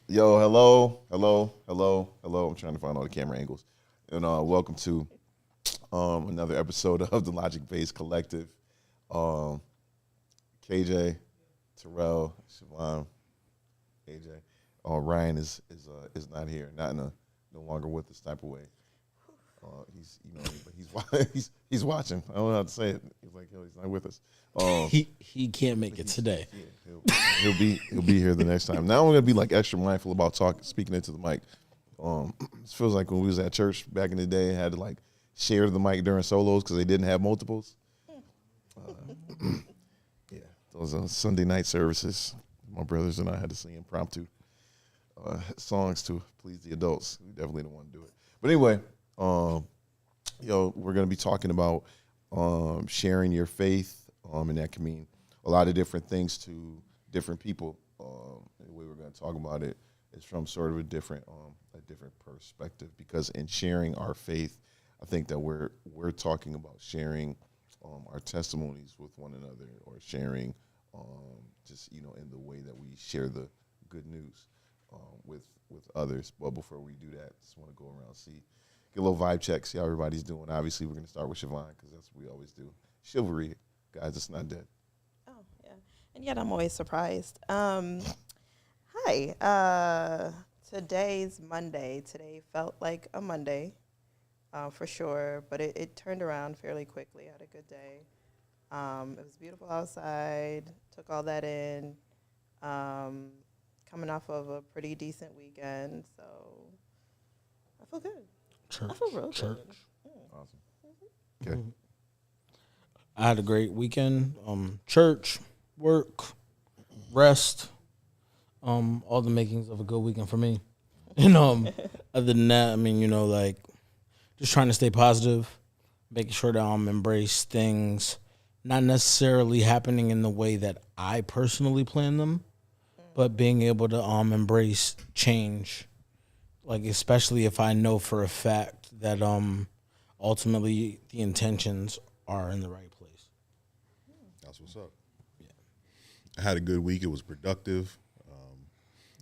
Yo, hello. I'm trying to find all the camera angles. And welcome to another episode of the Logic Based Collective. KJ, Terrell, Siobhan, AJ. Ryan is not here, no longer with us type of way. But he's watching. I don't know how to say it. He's like, yo, he's not with us. He can't make it today. Yeah, he'll be here the next time. Now I'm gonna be like extra mindful about speaking into the mic. It feels like when we was at church back in the day, had to like share the mic during solos because they didn't have multiples. Yeah, those Sunday night services. My brothers and I had to sing impromptu songs to please the adults. We definitely don't want to do it. But anyway, we're gonna be talking about sharing your faith, and that can mean a lot of different things to different people. The way we're going to talk about it is from sort of a different perspective, because in sharing our faith, I think that we're talking about sharing our testimonies with one another, or sharing in the way that we share the good news with others. But before we do that, just want to go around, get a little vibe check, see how everybody's doing. Obviously, we're going to start with Siobhan because that's what we always do. Chivalry, guys, it's not dead. Oh, yeah. And yet I'm always surprised. Hi. Today's Monday. Today felt like a Monday, for sure, but it turned around fairly quickly. I had a good day. It was beautiful outside. Took all that in. Coming off of a pretty decent weekend, so I feel good. I feel real good. Awesome. Okay. I had a great weekend. Church, work, rest, all the makings of a good weekend for me. And other than that, I mean, just trying to stay positive, making sure that embrace things not necessarily happening in the way that I personally plan them, but being able to embrace change, like especially if I know for a fact that ultimately the intentions are in the right place. That's what's up. Yeah, I had a good week. It was productive. A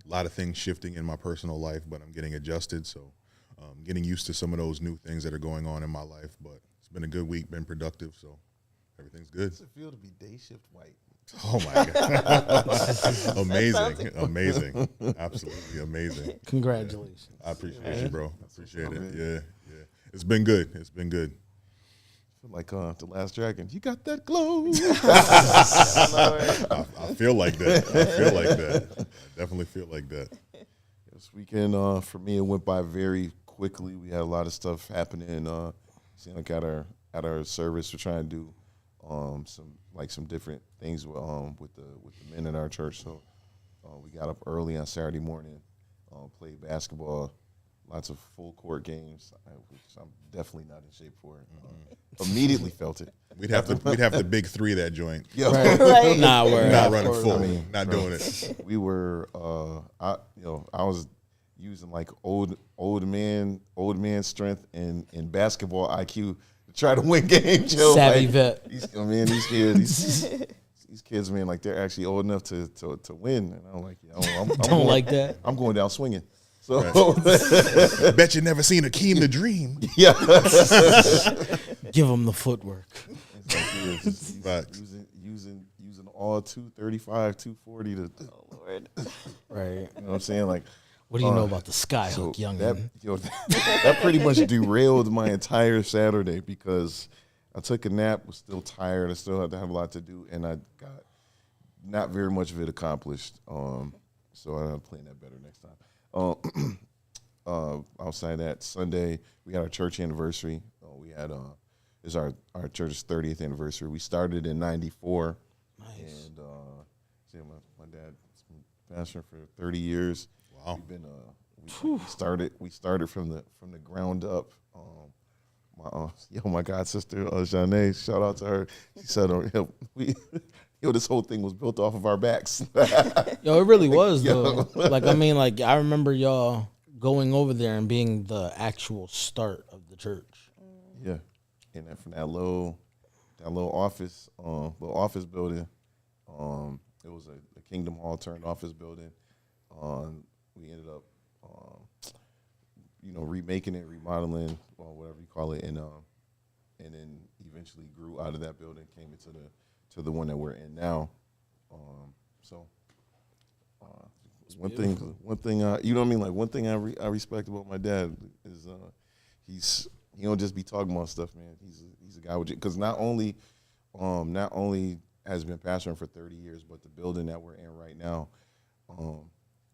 lot of things shifting in my personal life, but I'm getting adjusted. So getting used to some of those new things that are going on in my life. But it's been a good week, been productive. So everything's good. How does it feel to be day shift white? Oh, my God. Amazing. Absolutely amazing. Congratulations. Yeah. I appreciate you, bro. I appreciate it. Yeah. It's been good. I feel like the Last Dragon. You got that glow. I feel like that. I definitely feel like that. This weekend, for me, it went by very quickly. We had a lot of stuff happening. At our service, we're trying to do some different things with the men in our church. So we got up early on Saturday morning, played basketball, lots of full court games, which I'm definitely not in shape for. Immediately felt it. We'd have to big three that joint. Yeah, Right. Nah, we're Not running full. Not doing it. We were. I was using like old man strength and basketball IQ to try to win games. Savvy vet. These kids, man, like they're actually old enough to win, and I'm like, I'm Don't going, like that. I'm going down swinging. So, right. Bet you never seen Akeem the Dream. Yeah, Give them the footwork. Using all 235, 240 to. Oh, Lord. Right. You know what I'm saying? Like, What do you know about the skyhook, young that pretty much derailed my entire Saturday, because I took a nap, was still tired, I still had to have a lot to do, and I got not very much of it accomplished. So I'll plan that better next time. Outside that, Sunday we had our church anniversary. We had it's our church's 30th anniversary. We started in '94. Nice. And my dad's been pastoring for 30 years. Wow. We've been we started from the ground up. My god sister Janae, shout out to her. She said, this whole thing was built off of our backs. Yo, it really was though. I remember y'all going over there and being the actual start of the church. Yeah, and then from that little office building, it was a Kingdom Hall turned office building. We ended up, remaking it, remodeling, or whatever you call it, and then eventually grew out of that building, came into the one that we're in now. So one thing, you know what I mean? Like one thing I respect about my dad is he don't just be talking about stuff, man. He's a guy with, because not only has been pastoring for 30 years, but the building that we're in right now,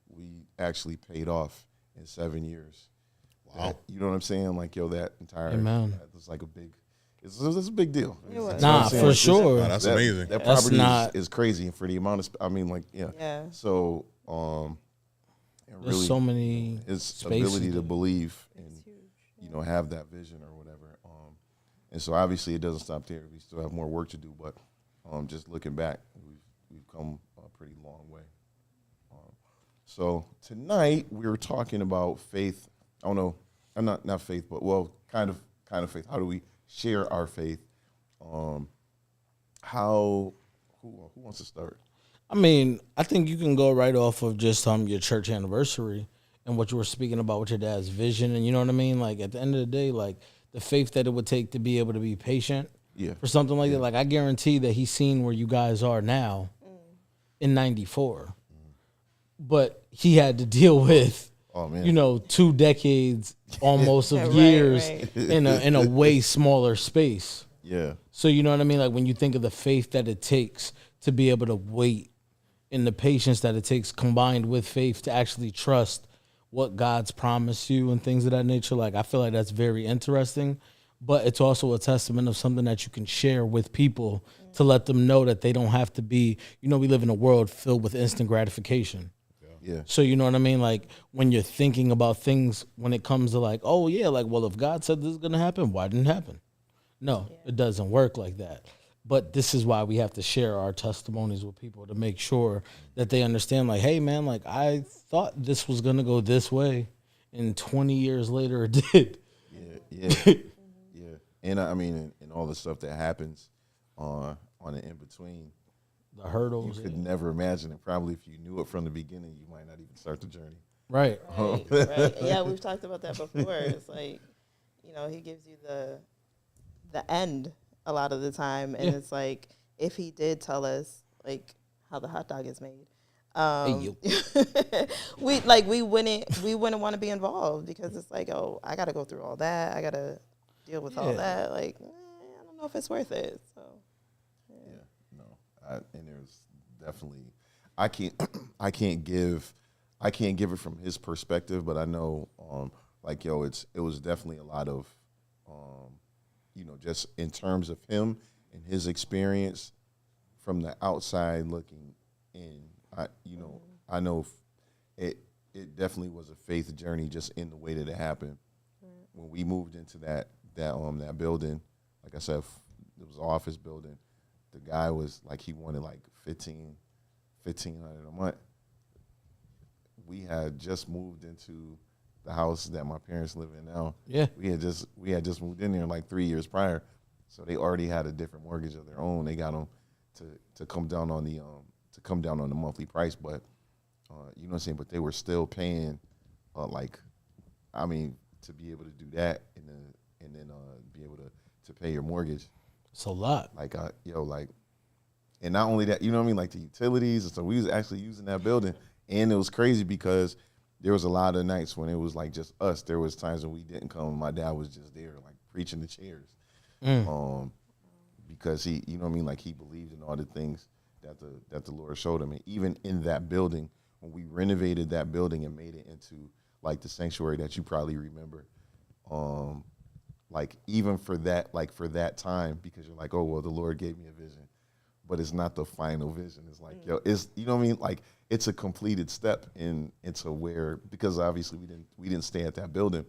we actually paid off in 7 years. Wow. You know what I'm saying? Like, yo, that entire, Amen. it's like it's a big deal. It was. You know what Nah, I'm saying? for Like, sure. Wow, that's amazing. That That's property not- is crazy, and for the amount of, yeah. Yeah. So, and There's really, so many his spaces ability to there. believe and It's huge. have that vision or whatever. And so obviously it doesn't stop there. We still have more work to do, but just looking back, we've come a pretty long way. So tonight we were talking about faith. I don't know, not faith, but well, kind of faith. How do we share our faith? Who wants to start? I mean, I think you can go right off of just your church anniversary and what you were speaking about with your dad's vision, and you know what I mean. Like at the end of the day, like the faith that it would take to be able to be patient Yeah. for something like that. Like I guarantee that he's seen where you guys are now in '94, but he had to deal with Oh man. 2 decades almost of Right, years right. in a way smaller space. Yeah. So you know what I mean? Like when you think of the faith that it takes to be able to wait and the patience that it takes combined with faith to actually trust what God's promised you and things of that nature. Like I feel like that's very interesting, but it's also a testament of something that you can share with people to let them know that they don't have to be, we live in a world filled with instant gratification. Yeah. So you know what I mean? Like when you're thinking about things when it comes to like, oh yeah, like, well, if God said this is going to happen, why didn't it happen? No, it doesn't work like that. But this is why we have to share our testimonies with people to make sure that they understand, like, hey, man, like, I thought this was going to go this way, and 20 years later it did. Yeah. Yeah. And I mean, and all the stuff that happens on the in between, The hurdles. you could never imagine it. Probably if you knew it from the beginning, you might not even start the journey. Right. Right. Yeah, we've talked about that before. It's like, he gives you the end a lot of the time, and it's like if he did tell us like how the hot dog is made, we wouldn't want to be involved because it's like, oh, I got to go through all that, I got to deal with all that. Like, I don't know if it's worth it. So Yeah, no, and there's definitely, I can't give it from his perspective, but I know, it was definitely a lot of, just in terms of him and his experience from the outside looking in. I know it definitely was a faith journey just in the way that it happened. When we moved into that building, like I said, it was an office building. The guy was like, he wanted like $1,500 a month. We had just moved into the house that my parents live in now. Yeah. We had just moved in there like 3 years prior, so they already had a different mortgage of their own. They got them to come down on the monthly price, but you know what I'm saying. But they were still paying, to be able to do that and then be able to pay your mortgage. It's a lot. And not only that, you know what I mean, like the utilities. And so we was actually using that building, and it was crazy because there was a lot of nights when it was like just us. There was times when we didn't come, and my dad was just there, like preaching the chairs, because he, you know what I mean, like he believed in all the things that the Lord showed him. And even in that building, when we renovated that building and made it into like the sanctuary that you probably remember, even for that time, because you're like, oh well, the Lord gave me a vision, but it's not the final vision. It's like, it's, you know what I mean, like it's a completed step into where, because obviously we didn't stay at that building,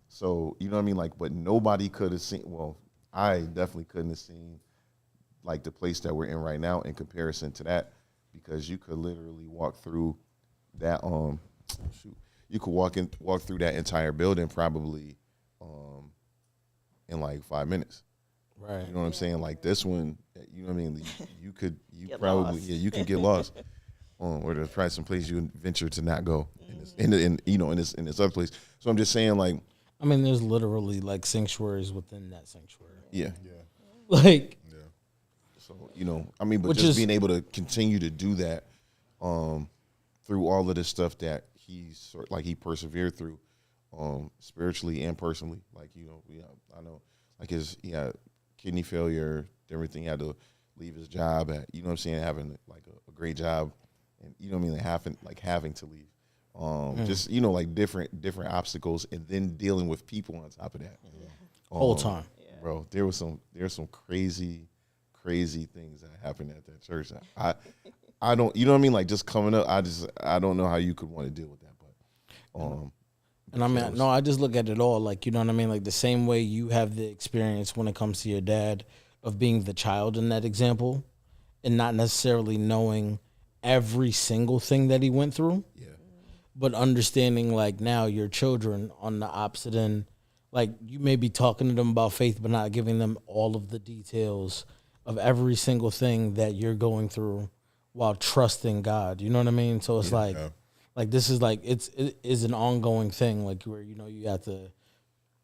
so you know what I mean, like, but nobody could have seen. Well, I definitely couldn't have seen like the place that we're in right now in comparison to that, because you could literally walk through that. You could walk through that entire building probably in like 5 minutes. Right. You know what I'm saying? Like this one, you know what I mean? You Get probably, lost. yeah, you can get lost. Or there's probably some place you venture to not go in this other place. So I'm just saying, like, I mean, there's literally like sanctuaries within that sanctuary. yeah. Like, Yeah. So, you know, I mean, but Which just is- being able to continue to do that through all of this stuff that he persevered through, spiritually and personally. Like, you know, I know, like he had kidney failure, everything. He had to leave his job at, you know what I'm saying, having like a great job, and you know what I mean, like having to leave. Just, you know, like different obstacles, and then dealing with people on top of that. whole time. Bro, there's some crazy things that happened at that church. I don't, you know what I mean? Like just coming up, I don't know how you could want to deal with that, but And I mean, no, I just look at it all like, you know what I mean? Like the same way you have the experience when it comes to your dad of being the child in that example and not necessarily knowing every single thing that he went through, yeah, but understanding like now your children on the opposite end, like you may be talking to them about faith, but not giving them all of the details of every single thing that you're going through while trusting God. You know what I mean? So it's like, Yeah. like this is like it is an ongoing thing, like where you know you have to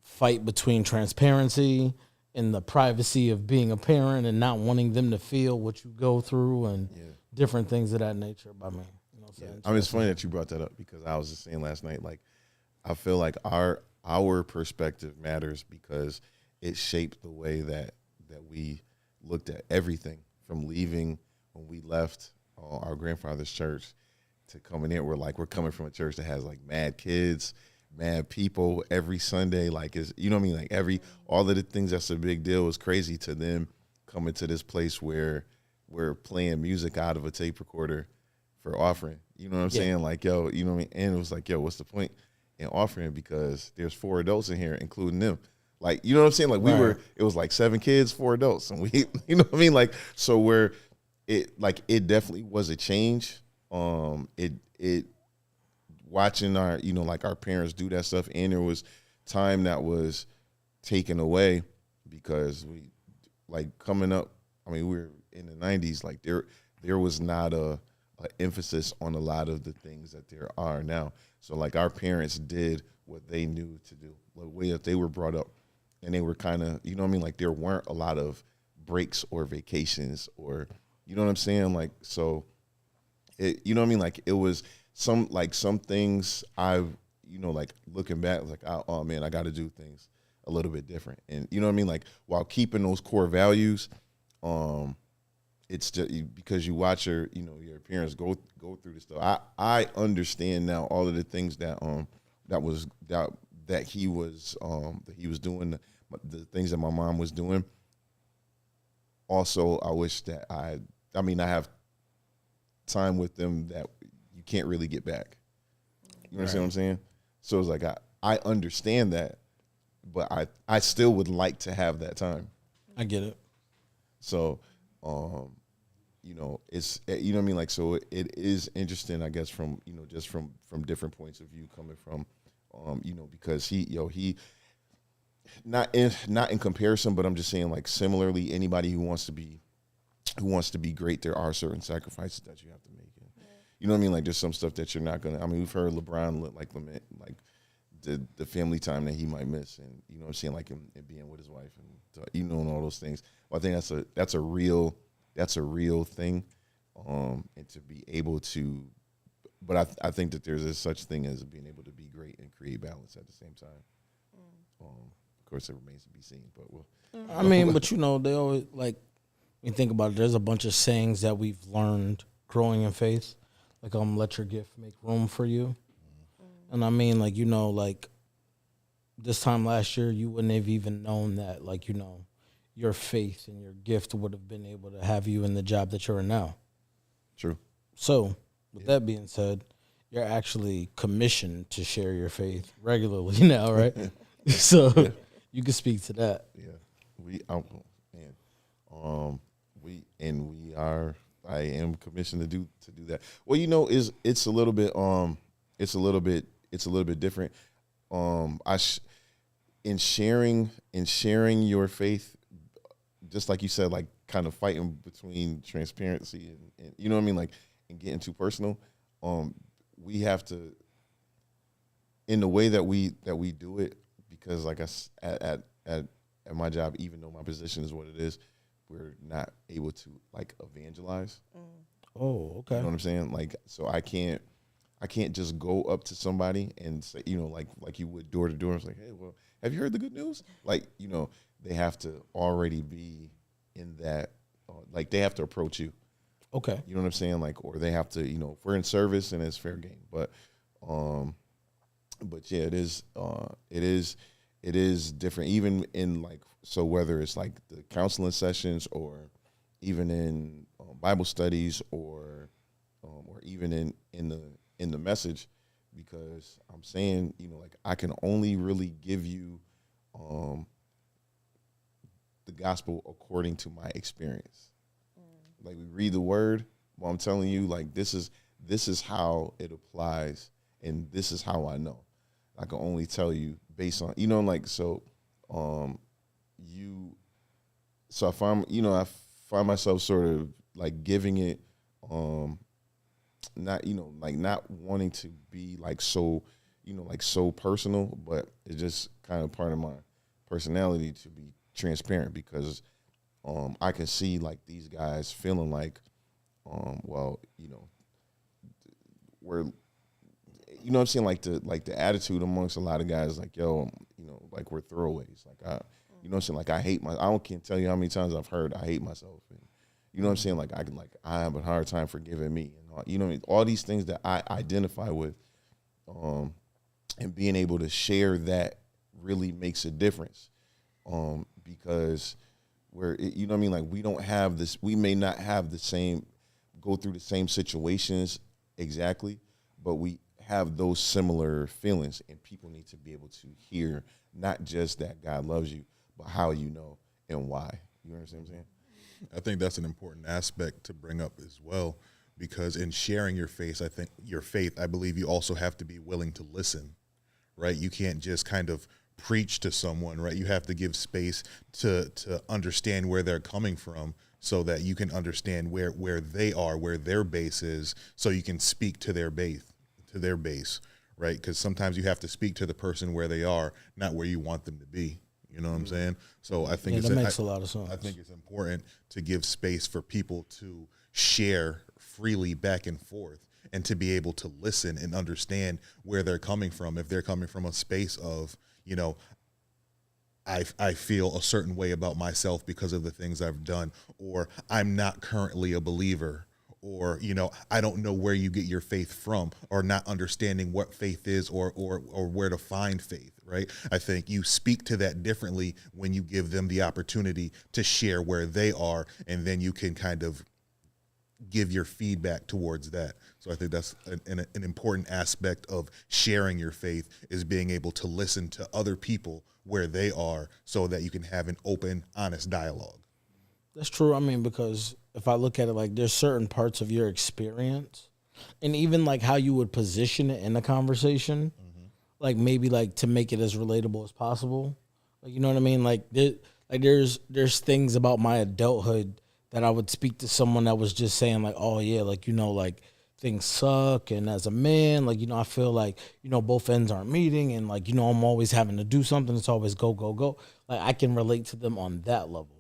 fight between transparency and the privacy of being a parent and not wanting them to feel what you go through and different things of that nature. By me, you know what I'm saying? I mean, it's funny that you brought that up because I was just saying last night, like, I feel like our perspective matters because it shaped the way that we looked at everything from leaving when we left our grandfather's church to coming in. We're coming from a church that has like mad kids, mad people every Sunday. Like, is, you know what I mean? Like all of the things that's a big deal is crazy to them coming to this place where we're playing music out of a tape recorder for offering. You know what I'm saying? Like, yo, you know what I mean? And it was like, yo, what's the point in offering? Because there's 4 adults in here, including them. Like, you know what I'm saying? Like it was like 7 kids, 4 adults. And we, you know what I mean? Like, so it definitely was a change. It watching our, you know, like our parents do that stuff. And there was time that was taken away because we, like, coming up, I mean, we were in the 90s, like there was not a emphasis on a lot of the things that there are now. So like our parents did what they knew to do, the way that they were brought up, and they were kind of, you know what I mean? Like there weren't a lot of breaks or vacations or, you know what I'm saying? Like, so it, you know what I mean? Like it was some things I've, you know, like looking back, like, oh man, I got to do things a little bit different. And you know what I mean? Like while keeping those core values, it's just because you watch your parents go through this stuff. I understand now all of the things that he was doing, the things that my mom was doing. Also, I wish that I have time with them that you can't really get back. You understand what I'm saying? So it's like I understand that, but I still would like to have that time. I get it. So, you know, it's, you know what I mean? Like, so it is interesting, I guess, from, you know, just from different points of view coming from, you know, because he not in comparison, but I'm just saying, like, similarly, anybody who wants to be great, there are certain sacrifices that you have to make. And, you know what I mean? Like, there's some stuff that you're not going to, I mean, we've heard LeBron lament, like, the family time that he might miss, and, you know what I'm saying, like, him being with his wife and, you know, and all those things. Well, I think that's a real thing, and to be able to, but I think that there's a such thing as being able to be great and create balance at the same time. Of course, it remains to be seen, but we'll. I mean, but you know, they always, like, when you think about it, there's a bunch of sayings that we've learned growing in faith, like, let your gift make room for you. And I mean, like, you know, like, this time last year, you wouldn't have even known that, like, you know, your faith and your gift would have been able to have you in the job that you're in now. True. So, with that being said, you're actually commissioned to share your faith regularly now, right? So, you can speak to that. Yeah, I am commissioned to do that. Well, you know, it's a little bit different. In sharing your faith, just like you said, like kind of fighting between transparency and you know what I mean, like, and getting too personal. We have to, in the way that we do it, because like at my job, even though my position is what it is, we're not able to like evangelize. Oh, okay. You know what I'm saying? Like, so I can't just go up to somebody and say, you know, like you would door to door. It's like, hey, well, have you heard the good news? Like, you know, they have to already be in that, like they have to approach you. Okay. You know what I'm saying? Like, or they have to, you know, if we're in service and it's fair game. But yeah, it is different. Even in like, so whether it's like the counseling sessions or even in Bible studies or even in the message, because I'm saying, you know, like I can only really give you the gospel according to my experience. Like we read the word, but I'm telling you, like this is how it applies, and this is how I know. I can only tell you based on, you know, like so so if I'm, you know, I find myself sort of like giving it not, you know, like not wanting to be like so, you know, like so personal, but it's just kind of part of my personality to be transparent, because I can see like these guys feeling like well, you know, we're, you know what I'm saying, like the attitude amongst a lot of guys, like, yo, you know, like we're throwaways. Like I, you know what I'm saying, like I can't tell you how many times I've heard I hate myself, and you know what I'm saying, like I have a hard time forgiving me, and all, you know what I mean, all these things that I identify with, and being able to share that really makes a difference, because you know what I mean, like we may not have the same, go through the same situations exactly, but we have those similar feelings, and people need to be able to hear not just that God loves you, but how you know and why. You understand what I'm saying? I think that's an important aspect to bring up as well, because in sharing your faith, I believe you also have to be willing to listen, right? You can't just kind of preach to someone, right? You have to give space to understand where they're coming from, so that you can understand where they are, where their base is, so you can speak to their base, right? Because sometimes you have to speak to the person where they are, not where you want them to be. You know what I'm saying? So I think that makes a lot of sense. I think it's important to give space for people to share freely back and forth, and to be able to listen and understand where they're coming from. If they're coming from a space of, you know, I feel a certain way about myself because of the things I've done, or I'm not currently a believer, or, you know, I don't know where you get your faith from, or not understanding what faith is, or where to find faith, right? I think you speak to that differently when you give them the opportunity to share where they are, and then you can kind of give your feedback towards that. So I think that's an important aspect of sharing your faith, is being able to listen to other people where they are, so that you can have an open, honest dialogue. That's true. I mean, because if I look at it, like there's certain parts of your experience, and even like how you would position it in a conversation, like maybe like to make it as relatable as possible. Like, you know what I mean? Like there's things about my adulthood that I would speak to someone that was just saying like, oh yeah, like, you know, like things suck, and as a man, like, you know, I feel like, you know, both ends aren't meeting, and like, you know, I'm always having to do something. It's always go, go, go. Like I can relate to them on that level.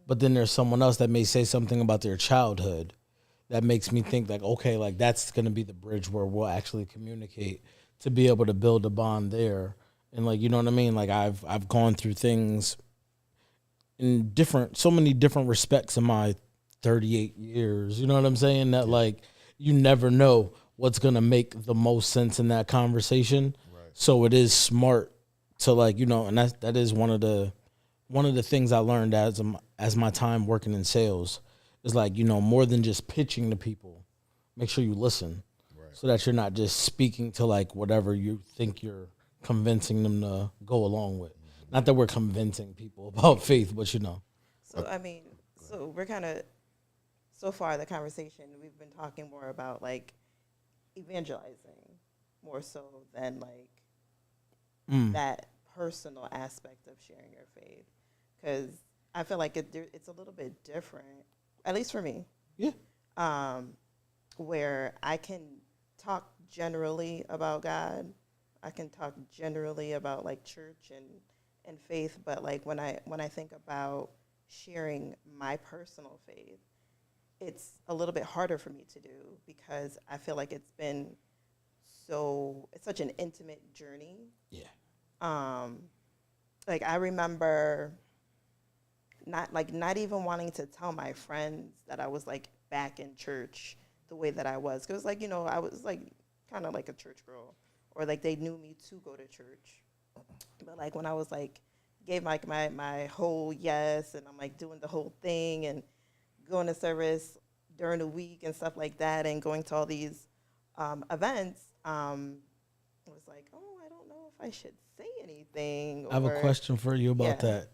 But then there's someone else that may say something about their childhood that makes me think like, okay, like that's going to be the bridge where we'll actually communicate to be able to build a bond there. And like, you know what I mean? Like I've gone through things in so many different respects in my 38 years. You know what I'm saying? That like, you never know what's going to make the most sense in that conversation. Right. So it is smart to like, you know, and that is one of the things I learned as my time working in sales is like, you know, more than just pitching to people, make sure you listen, right, so that you're not just speaking to like whatever you think you're convincing them to go along with. Mm-hmm. Not that we're convincing people about faith, but you know. So, I mean, so we're kind of, so far the conversation, we've been talking more about like evangelizing more so than like that personal aspect of sharing your faith. Because I feel like it's a little bit different, at least for me. Yeah. Where I can talk generally about God. I can talk generally about like church and faith, but like when I think about sharing my personal faith, it's a little bit harder for me to do because I feel like it's such an intimate journey. Yeah. Like I remember not even wanting to tell my friends that I was like back in church the way that I was. Because like, I was like kind of like a church girl, or like they knew me to go to church. But like when I was like, gave like my whole yes, and I'm like doing the whole thing and going to service during the week and stuff like that, and going to all these events, it was like, oh, I don't know if I should say anything. I have a question for you about Yeah. that.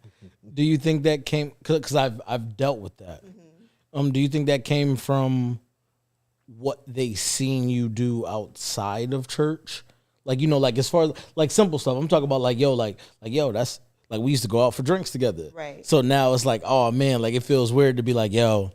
Do you think that came, because I've dealt with that. Do you think that came from what they seen you do outside of church? Like, like as far as like simple stuff, I'm talking about like, yo, that's like we used to go out for drinks together. Right. So now it's like, oh man, like it feels weird to be like, yo,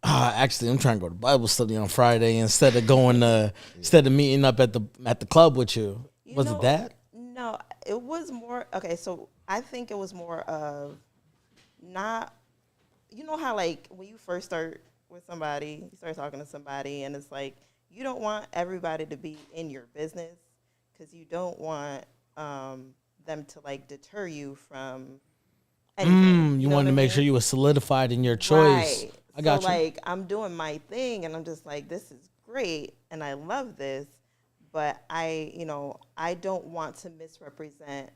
actually I'm trying to go to Bible study on Friday instead of meeting up at the club with you. Was it that? No, it was more, okay, so I think it was more of not, how like when you first start with somebody, you start talking to somebody, and it's like, you don't want everybody to be in your business because you don't want them to like deter you from anything. You know wanted what to I make mean? sure you were solidified in your choice. Right. I got so, you. like, I'm doing my thing, and I'm just like, this is great, and I love this, but I don't want to misrepresent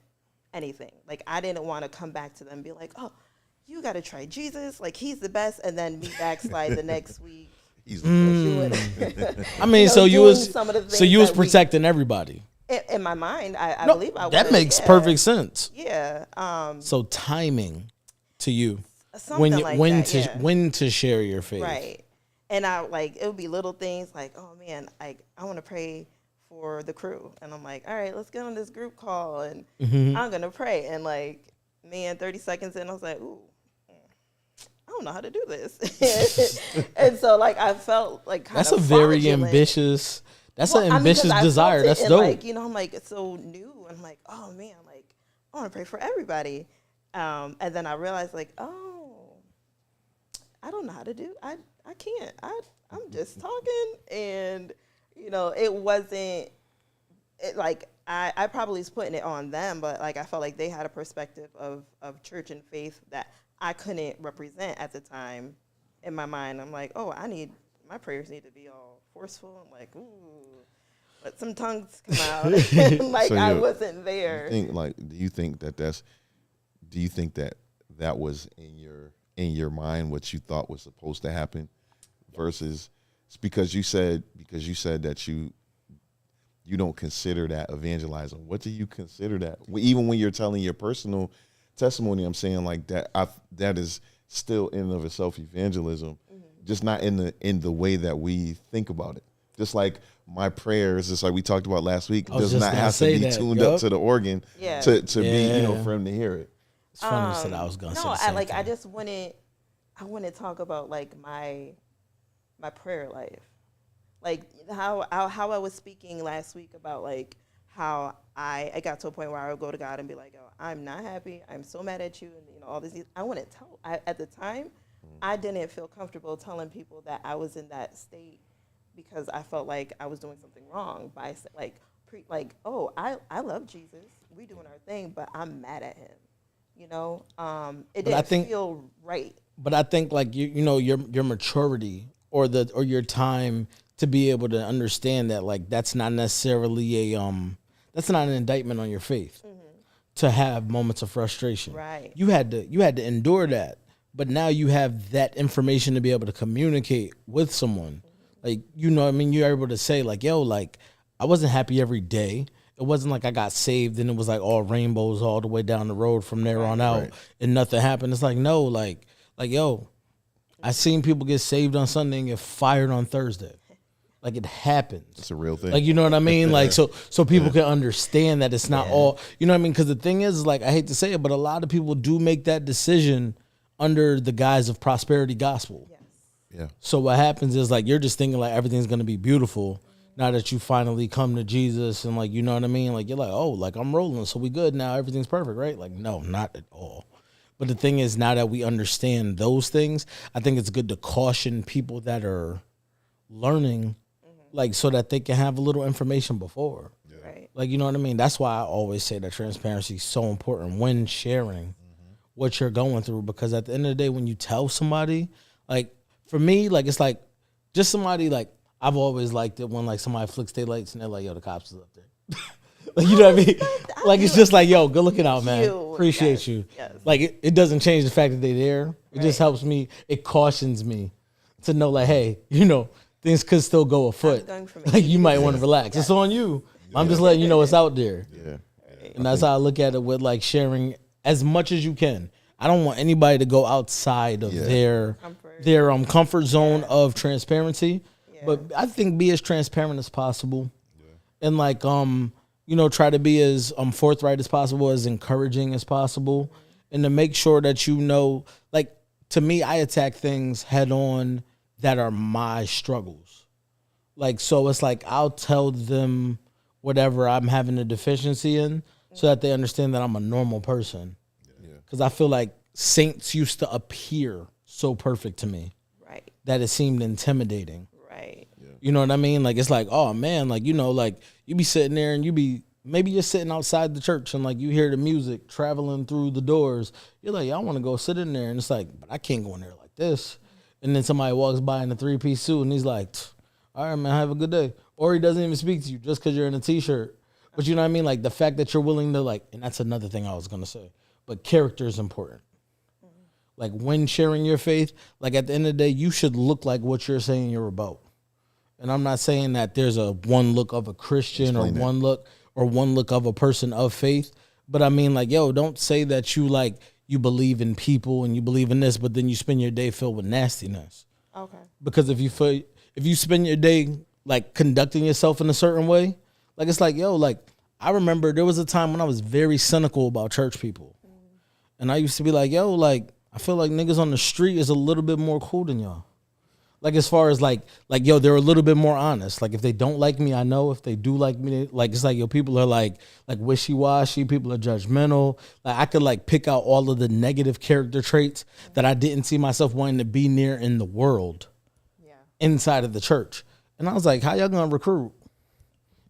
anything. Like, I didn't want to come back to them and be like, oh, you got to try Jesus. Like, he's the best, and then me backslide the next week. He's the best. Doing, I mean, so you doing was some of the so things you was that we- protecting everybody. in my mind, I No, believe I was. that makes yeah. perfect sense. Yeah. So timing to you Something like that, when to share your faith. Right. And I like, it would be little things like, oh man, I want to pray for the crew. And I'm like, all right, let's get on this group call and I'm going to pray. And like, man, 30 seconds in, I was like, ooh, I don't know how to do this. And so like, I felt like kind That's of a very fraudulent. ambitious. That's an Well, I mean, 'cause ambitious I felt desire. it, That's and dope. like, I'm like, it's so new. I'm like, oh man, like I want to pray for everybody. And then I realized like, oh, I don't know how to do. I can't. I'm just talking, and it wasn't. It like I probably was putting it on them, but like I felt like they had a perspective of church and faith that I couldn't represent at the time. In my mind, I'm like, oh, my prayers need to be all forceful. I'm like, ooh, let some tongues come out. Like So I you- wasn't there. Do you think that was in your mind what you thought was supposed to happen versus it's because you said that you don't consider that evangelizing. What do you consider that? Even when you're telling your personal testimony, I'm saying like that that is still in and of itself evangelism, just not in the way that we think about it. Just like my prayers, just like we talked about last week, I was does just not gonna have to say be that. tuned Yup. up to the organ Yeah. to be, Yeah. for him to hear it. It's funny you said I was gonna say the same thing. I just wouldn't. I wouldn't talk about like my prayer life, like how I was speaking last week about like how I got to a point where I would go to God and be like, oh, I'm not happy. I'm so mad at you, and all this. I wouldn't tell. At the time, I didn't feel comfortable telling people that I was in that state because I felt like I was doing something wrong by oh, I love Jesus. We doing our thing, but I'm mad at him. It But I didn't think- feel right. But I think like your maturity or your time to be able to understand that like that's not necessarily that's not an indictment on your faith to have moments of frustration. Right. You had to endure that, but now you have that information to be able to communicate with someone. Like what I mean, you're able to say like, yo, like I wasn't happy every day. It wasn't like I got saved and it was like all rainbows all the way down the road from there on out and nothing happened. It's like, no, like, yo, I seen people get saved on Sunday and get fired on Thursday. Like it happens. It's a real thing. Like, you know what I mean? Like, so people can understand that it's not all, you know what I mean? Because the thing is, like, I hate to say it, but a lot of people do make that decision under the guise of prosperity gospel. Yes. Yeah. So what happens is like you're just thinking like everything's gonna be beautiful now that you finally come to Jesus and like you know what I mean? Like you're like, oh, like I'm rolling, so we good now, everything's perfect, right? Like no, not at all. But the thing is, now that we understand those things, I think it's good to caution people that are learning, like so that they can have a little information before. Right. Like you know what I mean? That's why I always say that transparency is so important when sharing what you're going through, because at the end of the day, when you tell somebody, like for me, like it's like just somebody like I've always liked it when like somebody flicks their lights and they're like, yo, the cops is up there. Like you know what I mean? Like it's just like, yo, good looking out, man. You. Appreciate Yes. you. Yes. Like it doesn't change the fact that they're there. It just Right. helps me. It cautions me to know like, hey, you know, things could still go afoot. going for me. Like you might want to relax. It's on you. I'm just letting you know it's out there. Yeah. And that's how I look at it with like sharing as much as you can. I don't want anybody to go outside of Yeah. Comfort. comfort zone of transparency. Yeah. But I think be as transparent as possible. And like you know, try to be as forthright as possible, as encouraging as possible. And to make sure that you know, like to me, I attack things head on that are my struggles. Like so it's like I'll tell them whatever I'm having a deficiency in so that they understand that I'm a normal person. Because I feel like saints used to appear so perfect to me Right. that it seemed intimidating. Right. You know what I mean? Like, it's like, oh man, like, you know, like you be sitting there and you be, maybe you're sitting outside the church and like you hear the music traveling through the doors. You're like, I want to go sit in there. And it's like, but I can't go in there like this. And then somebody walks by in a 3-piece suit and he's like, all right, man, have a good day. Or he doesn't even speak to you just because you're in a t-shirt. But you know what I mean? Like the fact that you're willing to like, and that's another thing I was going to say, but character is important. Like when sharing your faith, like at the end of the day, you should look like what you're saying you're about. And I'm not saying that there's a one look of a Christian Explain that. one look of a person of faith. But I mean like, yo, don't say that you like, you believe in people and you believe in this, but then you spend your day filled with nastiness. Okay. Because if you spend your day like conducting yourself in a certain way, like it's like, yo, like I remember there was a time when I was very cynical about church people. And I used to be like, yo, like, I feel like niggas on the street is a little bit more cool than y'all. Like, as far as like, yo, they're a little bit more honest. Like, if they don't like me, I know. If they do like me, like, it's like, yo, people are like wishy-washy. People are judgmental. Like, I could like pick out all of the negative character traits that I didn't see myself wanting to be near in the world Yeah. inside of the church. And I was like, how y'all gonna recruit?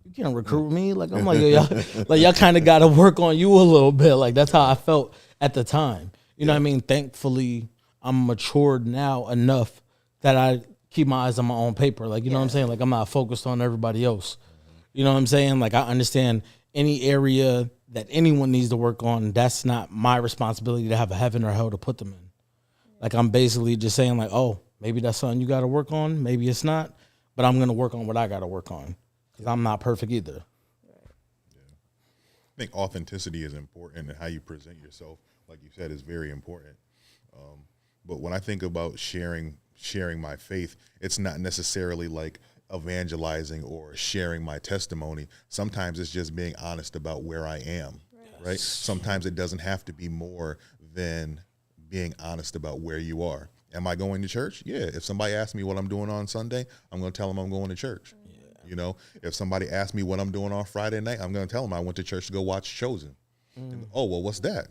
You can't recruit me. Like, I'm like, yo, y'all kind of got to work on you a little bit. Like, that's how I felt at the time. You know what I mean? Thankfully, I'm matured now enough that I keep my eyes on my own paper. Like, you know what I'm saying? Like, I'm not focused on everybody else. You know what I'm saying? Like, I understand any area that anyone needs to work on, that's not my responsibility to have a heaven or hell to put them in. Like, I'm basically just saying, like, oh, maybe that's something you got to work on. Maybe it's not. But I'm going to work on what I got to work on. Because I'm not perfect either. I think authenticity is important, and how you present yourself, like you said, is very important. But when I think about sharing my faith, it's not necessarily like evangelizing or sharing my testimony. Sometimes it's just being honest about where I am, right? Sometimes it doesn't have to be more than being honest about where you are. Am I going to church? Yeah. If somebody asks me what I'm doing on Sunday, I'm going to tell them I'm going to church. You know, if somebody asks me what I'm doing on Friday night, I'm going to tell them I went to church to go watch Chosen. And, oh, well, what's that?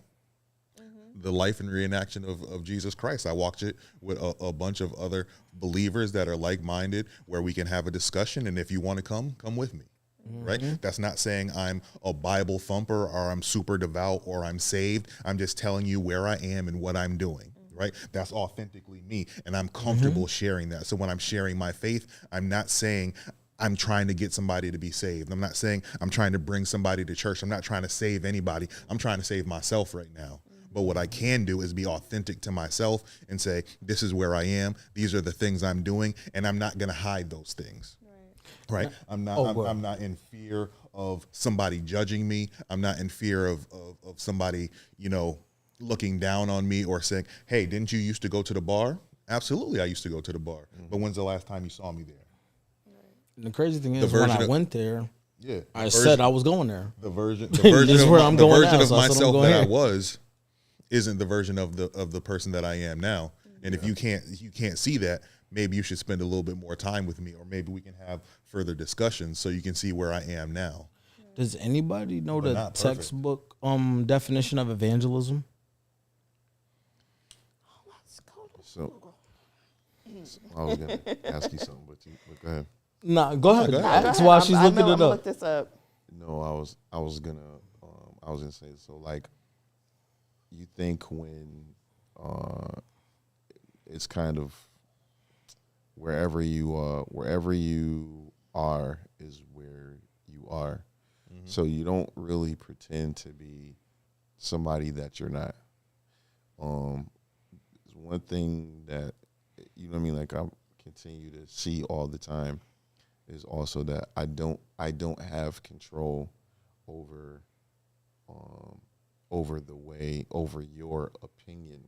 The life and reenaction of Jesus Christ. I watch it with a bunch of other believers that are like-minded, where we can have a discussion. And if you want to come with me. Right? That's not saying I'm a Bible thumper or I'm super devout or I'm saved. I'm just telling you where I am and what I'm doing. Right? That's authentically me. And I'm comfortable sharing that. So when I'm sharing my faith, I'm not saying I'm trying to get somebody to be saved. I'm not saying I'm trying to bring somebody to church. I'm not trying to save anybody. I'm trying to save myself right now. But what I can do is be authentic to myself and say, this is where I am. These are the things I'm doing. And I'm not going to hide those things. Right? I'm not in fear of somebody judging me. I'm not in fear of somebody, you know, looking down on me or saying, hey, didn't you used to go to the bar? Absolutely, I used to go to the bar. But when's the last time you saw me there? And the crazy thing is, when I went there, I said I was going there. The version This is where I'm going now, of so that's what I'm myself going that I here. was isn't the version of the person that I am now. And if you can't see that, maybe you should spend a little bit more time with me, or maybe we can have further discussions so you can see where I am now. Does anybody know But the not perfect. textbook definition of evangelism? So I was gonna ask you something, but go ahead. Nah, go ahead. go ahead. That's why she's I looking know, it I'm gonna up. look this up. No, I was gonna say, so like, you think when it's kind of wherever you are is where you are. So you don't really pretend to be somebody that you're not. One thing that, you know what I mean, like I continue to see all the time is also that I don't have control over over your opinion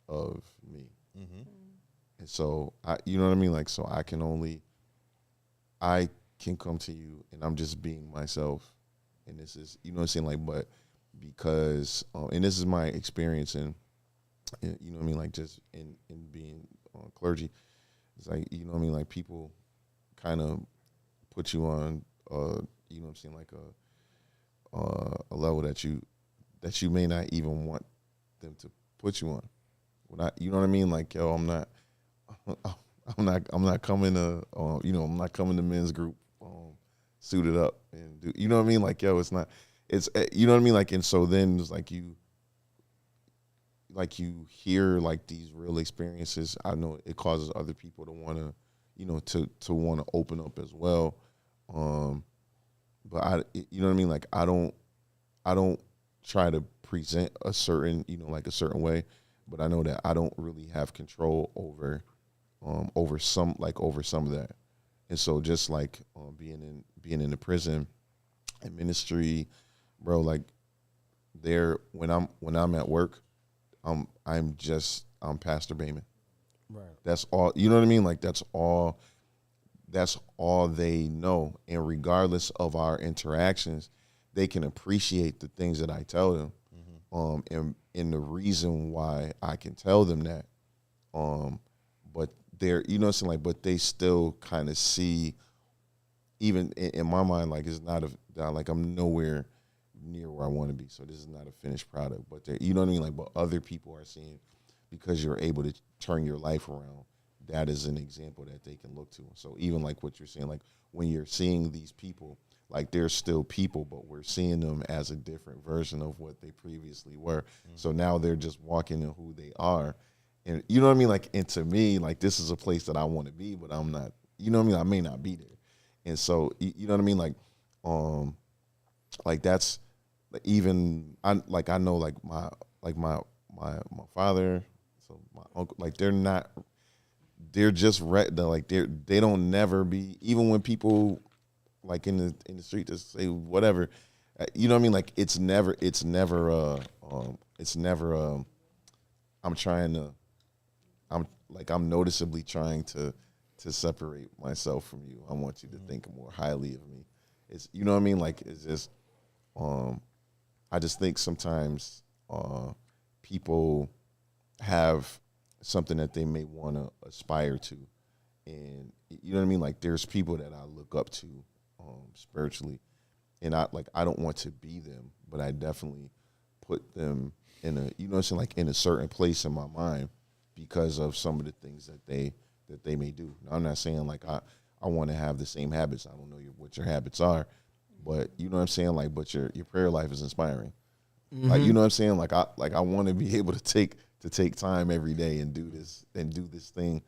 of me. And so you know what I mean, like, so I can come to you and I'm just being myself, and this is, you know what I'm saying, like, but because and this is my experience in, you know what I mean, like, just in being clergy. It's like, you know what I mean, like, people kind of put you on you know what I'm saying, like a level that you may not even want them to put you on. You know what I mean, like, yo, I'm not coming to you know, I'm not coming to men's group suited up and do, you know what I mean, like, yo, it's you know what I mean, like, and so then it's like you hear like these real experiences. I know it causes other people to want to, you know, to want to open up as well. But you know what I mean, like, I don't try to present a certain, you know, like a certain way, but I know that I don't really have control over some of that. And so just like being in the prison and ministry, bro, like, when I'm at work, I'm Pastor Bayman. Right. That's all, you know what I mean? Like, that's all they know. And regardless of our interactions, they can appreciate the things that I tell them. And the reason why I can tell them that, but they're, you know what I'm saying, like, but they still kind of see, even in my mind, like, it's not like, I'm nowhere near where I want to be. So this is not a finished product, but you know what I mean? Like, but other people are seeing, because you're able to turn your life around, that is an example that they can look to. So even like what you're saying, like, when you're seeing these people, like, they're still people, but we're seeing them as a different version of what they previously were. So now they're just walking in who they are. And you know what I mean? Like, and to me, like, this is a place that I want to be, but I'm not, you know what I mean? I may not be there. And so, you know what I mean? Like that's, even, I know, like, my father, so my uncle, like, they're just they don't never be, even when people, like, in the street, just say whatever, you know what I mean? Like, it's never I'm noticeably trying to separate myself from you. I want you to think more highly of me. It's, you know what I mean? Like, it's just, I just think sometimes people have something that they may want to aspire to, and you know what I mean. Like, there's people that I look up to spiritually, and I don't want to be them, but I definitely put them in a, you know what I'm saying, like, in a certain place in my mind because of some of the things that they may do. Now, I'm not saying like I want to have the same habits. I don't know what your habits are, but you know what I'm saying, like, but your prayer life is inspiring. Like, you know what I'm saying, like, I want to be able to take time every day and do this thing.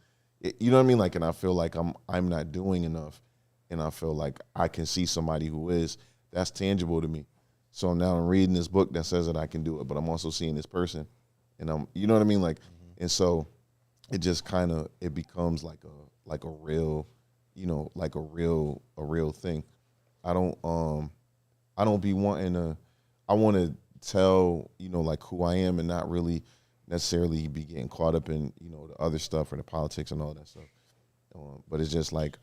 You know what I mean, like, and I feel like I'm not doing enough, and I feel like I can see somebody who is. That's tangible to me. So now I'm reading this book that says that I can do it, but I'm also seeing this person, and you know what I mean, like, and so it just kind of, it becomes like a real, you know, like a real thing. I don't be wanting to. I want to tell, you know, like, who I am, and not really necessarily be getting caught up in, you know, the other stuff or the politics and all that stuff. But it's just like,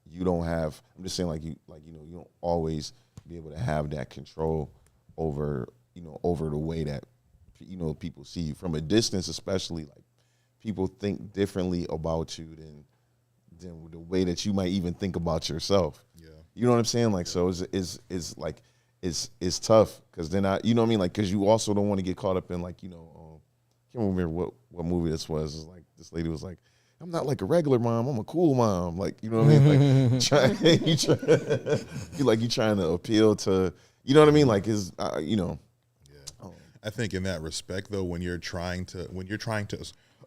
you don't have. I'm just saying, like, you know, you don't always be able to have that control over, you know, over the way that people see you from a distance, especially like people think differently about you than the way that you might even think about yourself. Yeah. You know what I'm saying? Like, so it's like, it's tough because then you know what I mean? Like, because you also don't want to get caught up in like, I can't remember what movie this was. It's like this lady was like, I'm not like a regular mom. I'm a cool mom. Like, you know what I mean? Like, you trying to appeal to, you know what I mean? Like, I think in that respect, though, when you're trying to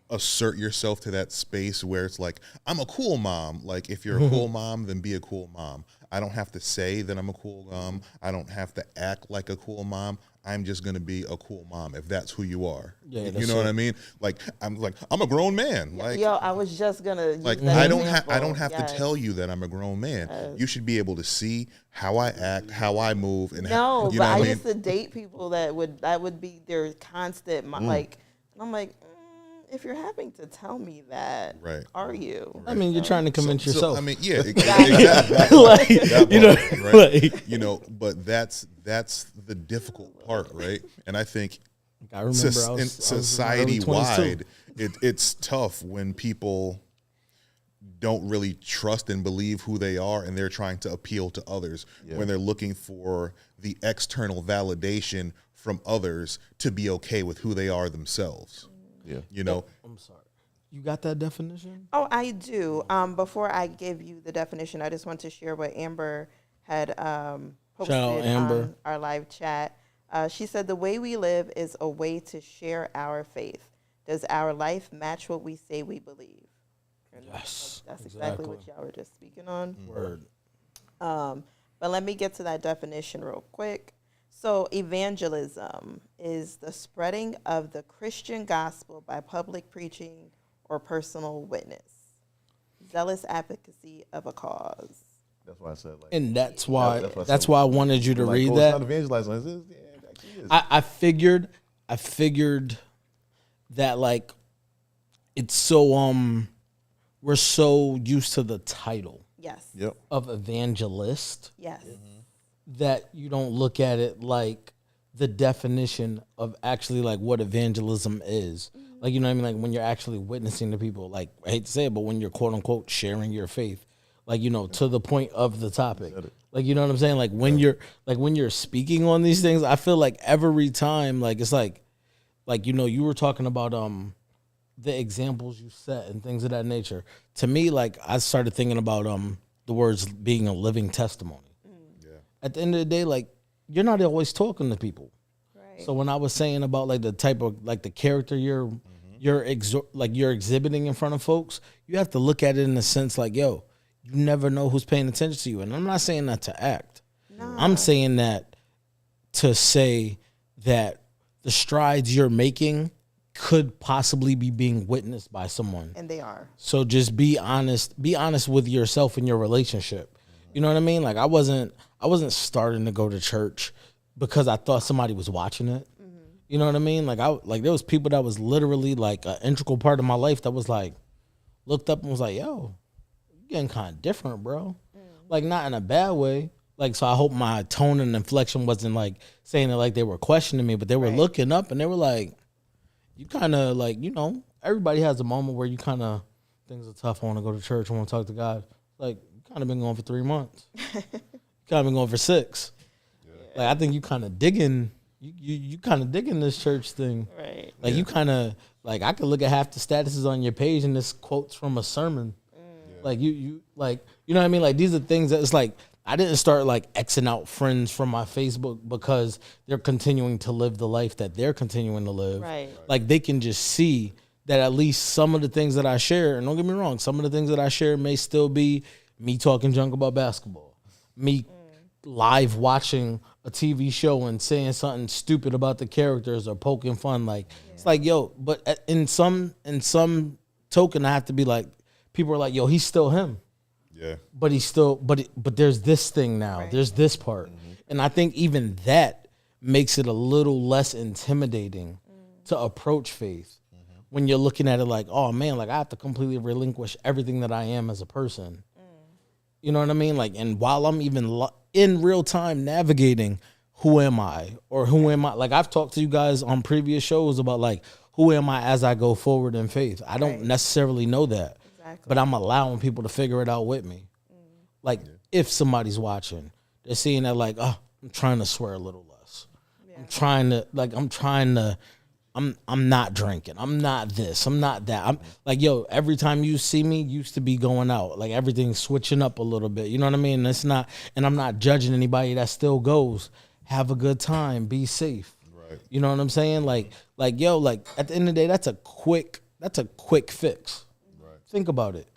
assert yourself to that space where it's like, I'm a cool mom. Like, if you're a cool mom, then be a cool mom. I don't have to say that I'm a cool mom. I don't have to act like a cool mom. I'm just going to be a cool mom if that's who you are. Yeah, you know what I mean? Like, I'm a grown man. Like, Yo, I was just gonna use like that I don't example. have to tell you that I'm a grown man. You should be able to see how I act, how I move, and No, you but know what I I mean? used to date people that would be their constant like, and I'm like, if you're having to tell me that, Right. are you? I mean, you're trying to convince yourself. I mean, yeah, exactly. Like, That you know, part, right? like- But that's the difficult part, right? And I think I remember I was society in my early 20s too. wide, it's tough when people don't really trust and believe who they are, and they're trying to appeal to others when they're looking for the external validation from others to be okay with who they are themselves. Yeah. You know, I'm sorry. You got that definition? Oh, I do. Before I give you the definition, I just want to share what Amber had posted Shout out, Amber. on our live chat. She said, the way we live is a way to share our faith. Does our life match what we say we believe? And Yes, that's exactly what exactly. y'all were just speaking on. Word. But let me get to that definition real quick. So evangelism is the spreading of the Christian gospel by public preaching or personal witness. Zealous advocacy of a cause. That's why I said like. And that's why That's why that's some- why I wanted you to like, read oh, that. It's not evangelizing. Yeah, it actually is. I figured that like it's so we're so used to the title Yes. Yep. of evangelist Yes. that you don't look at it like the definition of actually like what evangelism is. Like, you know what I mean? Like when you're actually witnessing to people, like I hate to say it, but when you're quote unquote sharing your faith, like, to the point of the topic. Like, you know what I'm saying? Like when you're speaking on these things, I feel like every time, like it's like, you were talking about the examples you set and things of that nature. To me, like I started thinking about the words being a living testimony. At the end of the day, like you're not always talking to people. Right. So when I was saying about like the type of like the character you're exhibiting in front of folks, you have to look at it in the sense like, yo, you never know who's paying attention to you. And I'm not saying that to act. I'm saying that to say that the strides you're making could possibly be being witnessed by someone. And they are. So just be honest with yourself in your relationship. You know what I mean? Like I wasn't starting to go to church because I thought somebody was watching it. You know what I mean? Like there was people that was literally like an integral part of my life that was like looked up and was like, yo, you getting kind of different, bro. Like not in a bad way. Like, so I hope my tone and inflection wasn't like saying it like they were questioning me, but they were looking up and they were like, you kind of like, everybody has a moment where you kind of, things are tough. I want to go to church. I want to talk to God. Like, you kind of been going for 3 months. You kind of been going for 6. Like, I think you kind of digging, you kind of digging this church thing. Right. Like, you kind of, like, I could look at half the statuses on your page and this quotes from a sermon. Like, you know what I mean? Like, these are things that it's like, I didn't start like Xing out friends from my Facebook because they're continuing to live the life that they're continuing to live. Right. Like they can just see that at least some of the things that I share, and don't get me wrong, some of the things that I share may still be me talking junk about basketball, me live watching a TV show and saying something stupid about the characters or poking fun. Like it's like, yo, but in some token, I have to be like, people are like, yo, he's still him. yeah, But he's still, but there's this thing now. Right. There's this part, and I think even that makes it a little less intimidating to approach faith when you're looking at it like, oh man, like I have to completely relinquish everything that I am as a person. You know what I mean? Like, and while I'm even in real time navigating who am I? Or who am I? Like, I've talked to you guys on previous shows about, like, who am I as I go forward in faith? I don't Right. necessarily know that, Exactly. but I'm allowing people to figure it out with me. Like, if somebody's watching, they're seeing that, like, oh, I'm trying to swear a little less. I'm trying to, I'm not drinking. I'm not this. I'm not that. I'm like, yo, every time you see me, used to be going out. Like, everything's switching up a little bit. You know what I mean? And it's not, and I'm not judging anybody that still goes. Have a good time. Be safe. Right. You know what I'm saying? Like, yo, like, at the end of the day, that's a quick fix. Right. Think about it.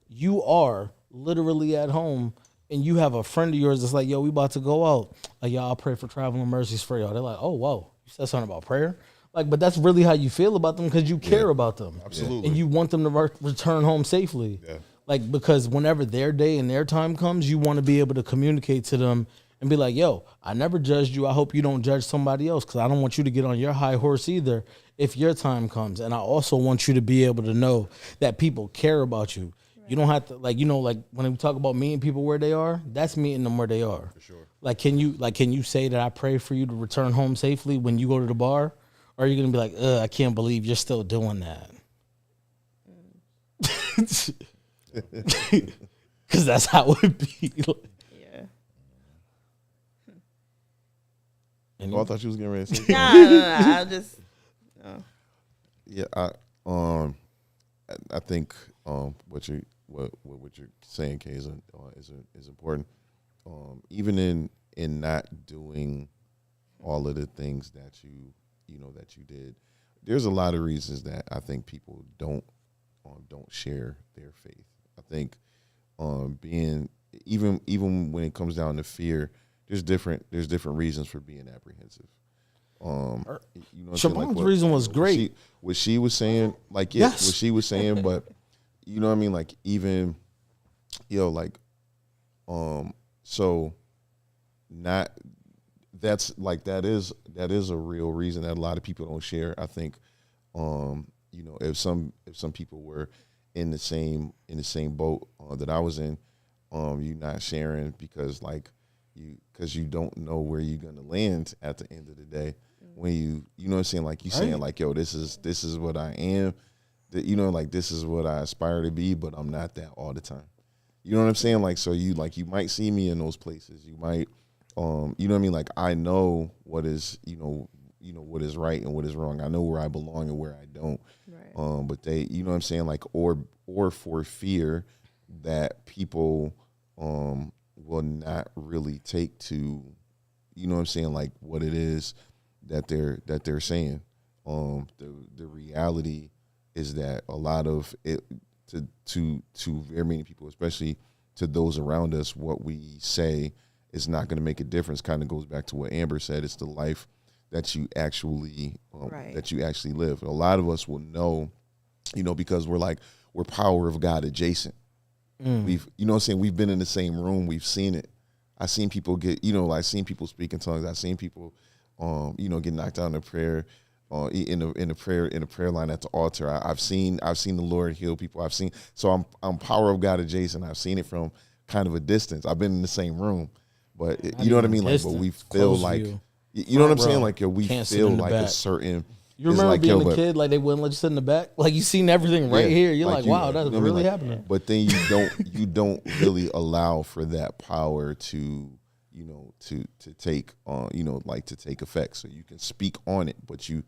You are literally at home and you have a friend of yours that's like, yo, we about to go out. Like, y'all, I'll pray for traveling mercies for y'all. They're like, oh, whoa, you said something about prayer? Like, but that's really how you feel about them because you care about them. Absolutely. And you want them to return home safely. Yeah. Like, because whenever their day and their time comes, you want to be able to communicate to them and be like, yo, I never judged you. I hope you don't judge somebody else because I don't want you to get on your high horse either if your time comes. And I also want you to be able to know that people care about you. You don't have to, like, you know, like when we talk about meeting people where they are, that's meeting them where they are. For sure. Like, can you say that I pray for you to return home safely when you go to the bar? Or are you going to be like, I can't believe you're still doing that? Because that's how it would be. Yeah. Oh, I thought you was getting ready to say. No. I just. No. Yeah, I think what you're saying, Kay, is important. Even in not doing all of the things that you did, there's a lot of reasons that I think people don't share their faith. I think being even when it comes down to fear, there's different reasons for being apprehensive. You know what I'm saying? Siobhan's reason was great. What she was saying, like, yeah, Yes. what she was saying, but you know what I mean? Like, even, like, so not, that's like, that is a real reason that a lot of people don't share. I think, if some people were in the same boat that I was in, you not sharing because you don't know where you're gonna land at the end of the day. When you know what I'm saying, like, you saying like, yo, this is what I am, that, like, this is what I aspire to be, but I'm not that all the time. You know what I'm saying? Like, so you might see me in those places. You might, you know what I mean? Like, I know what is, what is right and what is wrong. I know where I belong and where I don't. Right. But they, you know what I'm saying? Like, or for fear that people, will not really take to, you know what I'm saying? Like, what it is that they're saying. The reality is that a lot of it, to very many people, especially to those around us, what we say is not going to make a difference. Kind of goes back to what Amber said. It's the life that you actually Right. live. A lot of us will know, because we're power of God adjacent. We've, you know what I'm saying, we've been in the same room, we've seen it. I've seen people get, I've seen people speak in tongues. I've seen people, get knocked out in a prayer, in the prayer line at the altar. I've seen the Lord heal people. So I'm power of God adjacent. I've seen it from kind of a distance. I've been in the same room, but you know what I mean? Like, but we feel Close like, view. you know what I'm Front saying? row. Like, yo, we Can't sit feel in the like a back. certain. You it's remember like, being yo, a kid, like they wouldn't let you sit in the back? Like, you seen everything right Yeah, here. You're like, you- wow, that's you know what I mean? really Like, happening. But then you don't really allow for that power to, to take on, to take effect. So you can speak on it, but you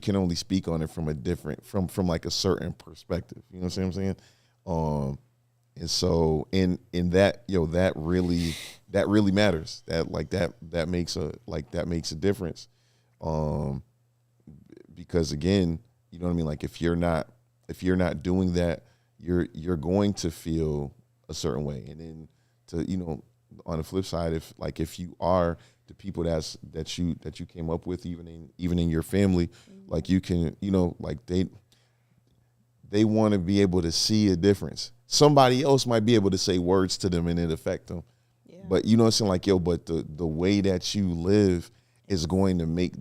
can only speak on it from a different, from like a certain perspective. You know what I'm saying? And so in that, that really matters. That makes a difference. Because again, you know what I mean? Like, if you're not doing that, you're going to feel a certain way. And then on the flip side, if you are the people that you came up with, even in your family, like, you can, like, they want to be able to see a difference. Somebody else might be able to say words to them and it affect them. Yeah. But you know what I'm saying? Like, yo, but the way that you live is going to make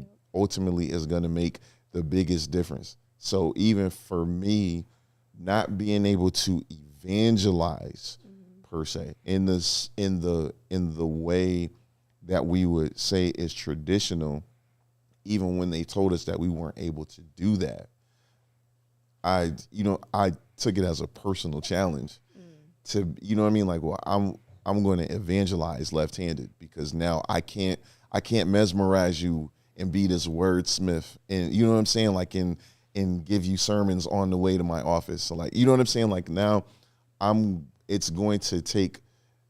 the biggest difference. So even for me, not being able to evangelize per se in the way that we would say is traditional, even when they told us that we weren't able to do that, I took it as a personal challenge to, you know what I mean? Like, well, I'm going to evangelize left-handed because now I can't mesmerize you and be this wordsmith, and you know what I'm saying? Like, and give you sermons on the way to my office. So like, you know what I'm saying? Like now it's going to take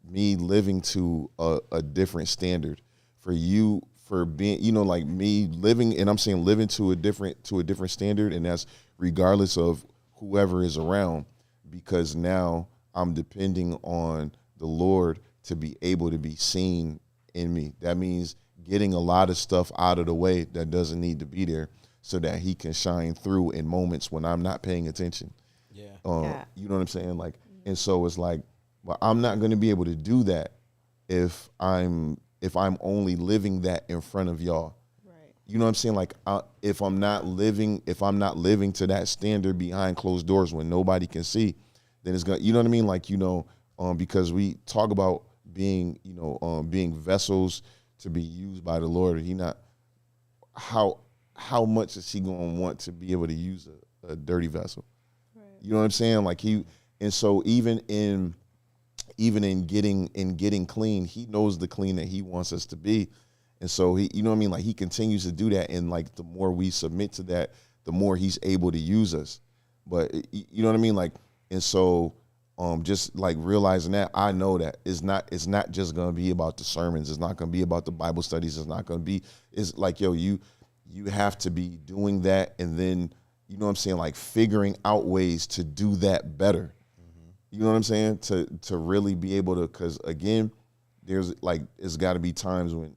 me living to a different standard for you, for being, you know, like me living, and I'm saying living to a different standard. And that's regardless of whoever is around, because now I'm depending on the Lord to be able to be seen in me. That means getting a lot of stuff out of the way that doesn't need to be there so that he can shine through in moments when I'm not paying attention. Yeah. You know what I'm saying? Like, and so it's like, well, I'm not going to be able to do that if I'm only living that in front of y'all. Right. You know what I'm saying? Like, if I'm not living to that standard behind closed doors when nobody can see, then it's gonna, you know what I mean? Like, you know, because we talk about being, you know, being vessels to be used by the Lord. He not, how much is he going to want to be able to use a dirty vessel? Right. You know what I'm saying? Like and so even in getting clean, he knows the clean that he wants us to be. And so he, you know what I mean? Like he continues to do that. And like, the more we submit to that, the more he's able to use us. But you know what I mean? Like, and so, just like realizing that, I know that it's not just going to be about the sermons. It's not going to be about the Bible studies. It's not going to be, it's like, yo, you have to be doing that. And then, you know what I'm saying? Like figuring out ways to do that better. Mm-hmm. You know what I'm saying? To really be able to, cause again, there's like, it's gotta be times when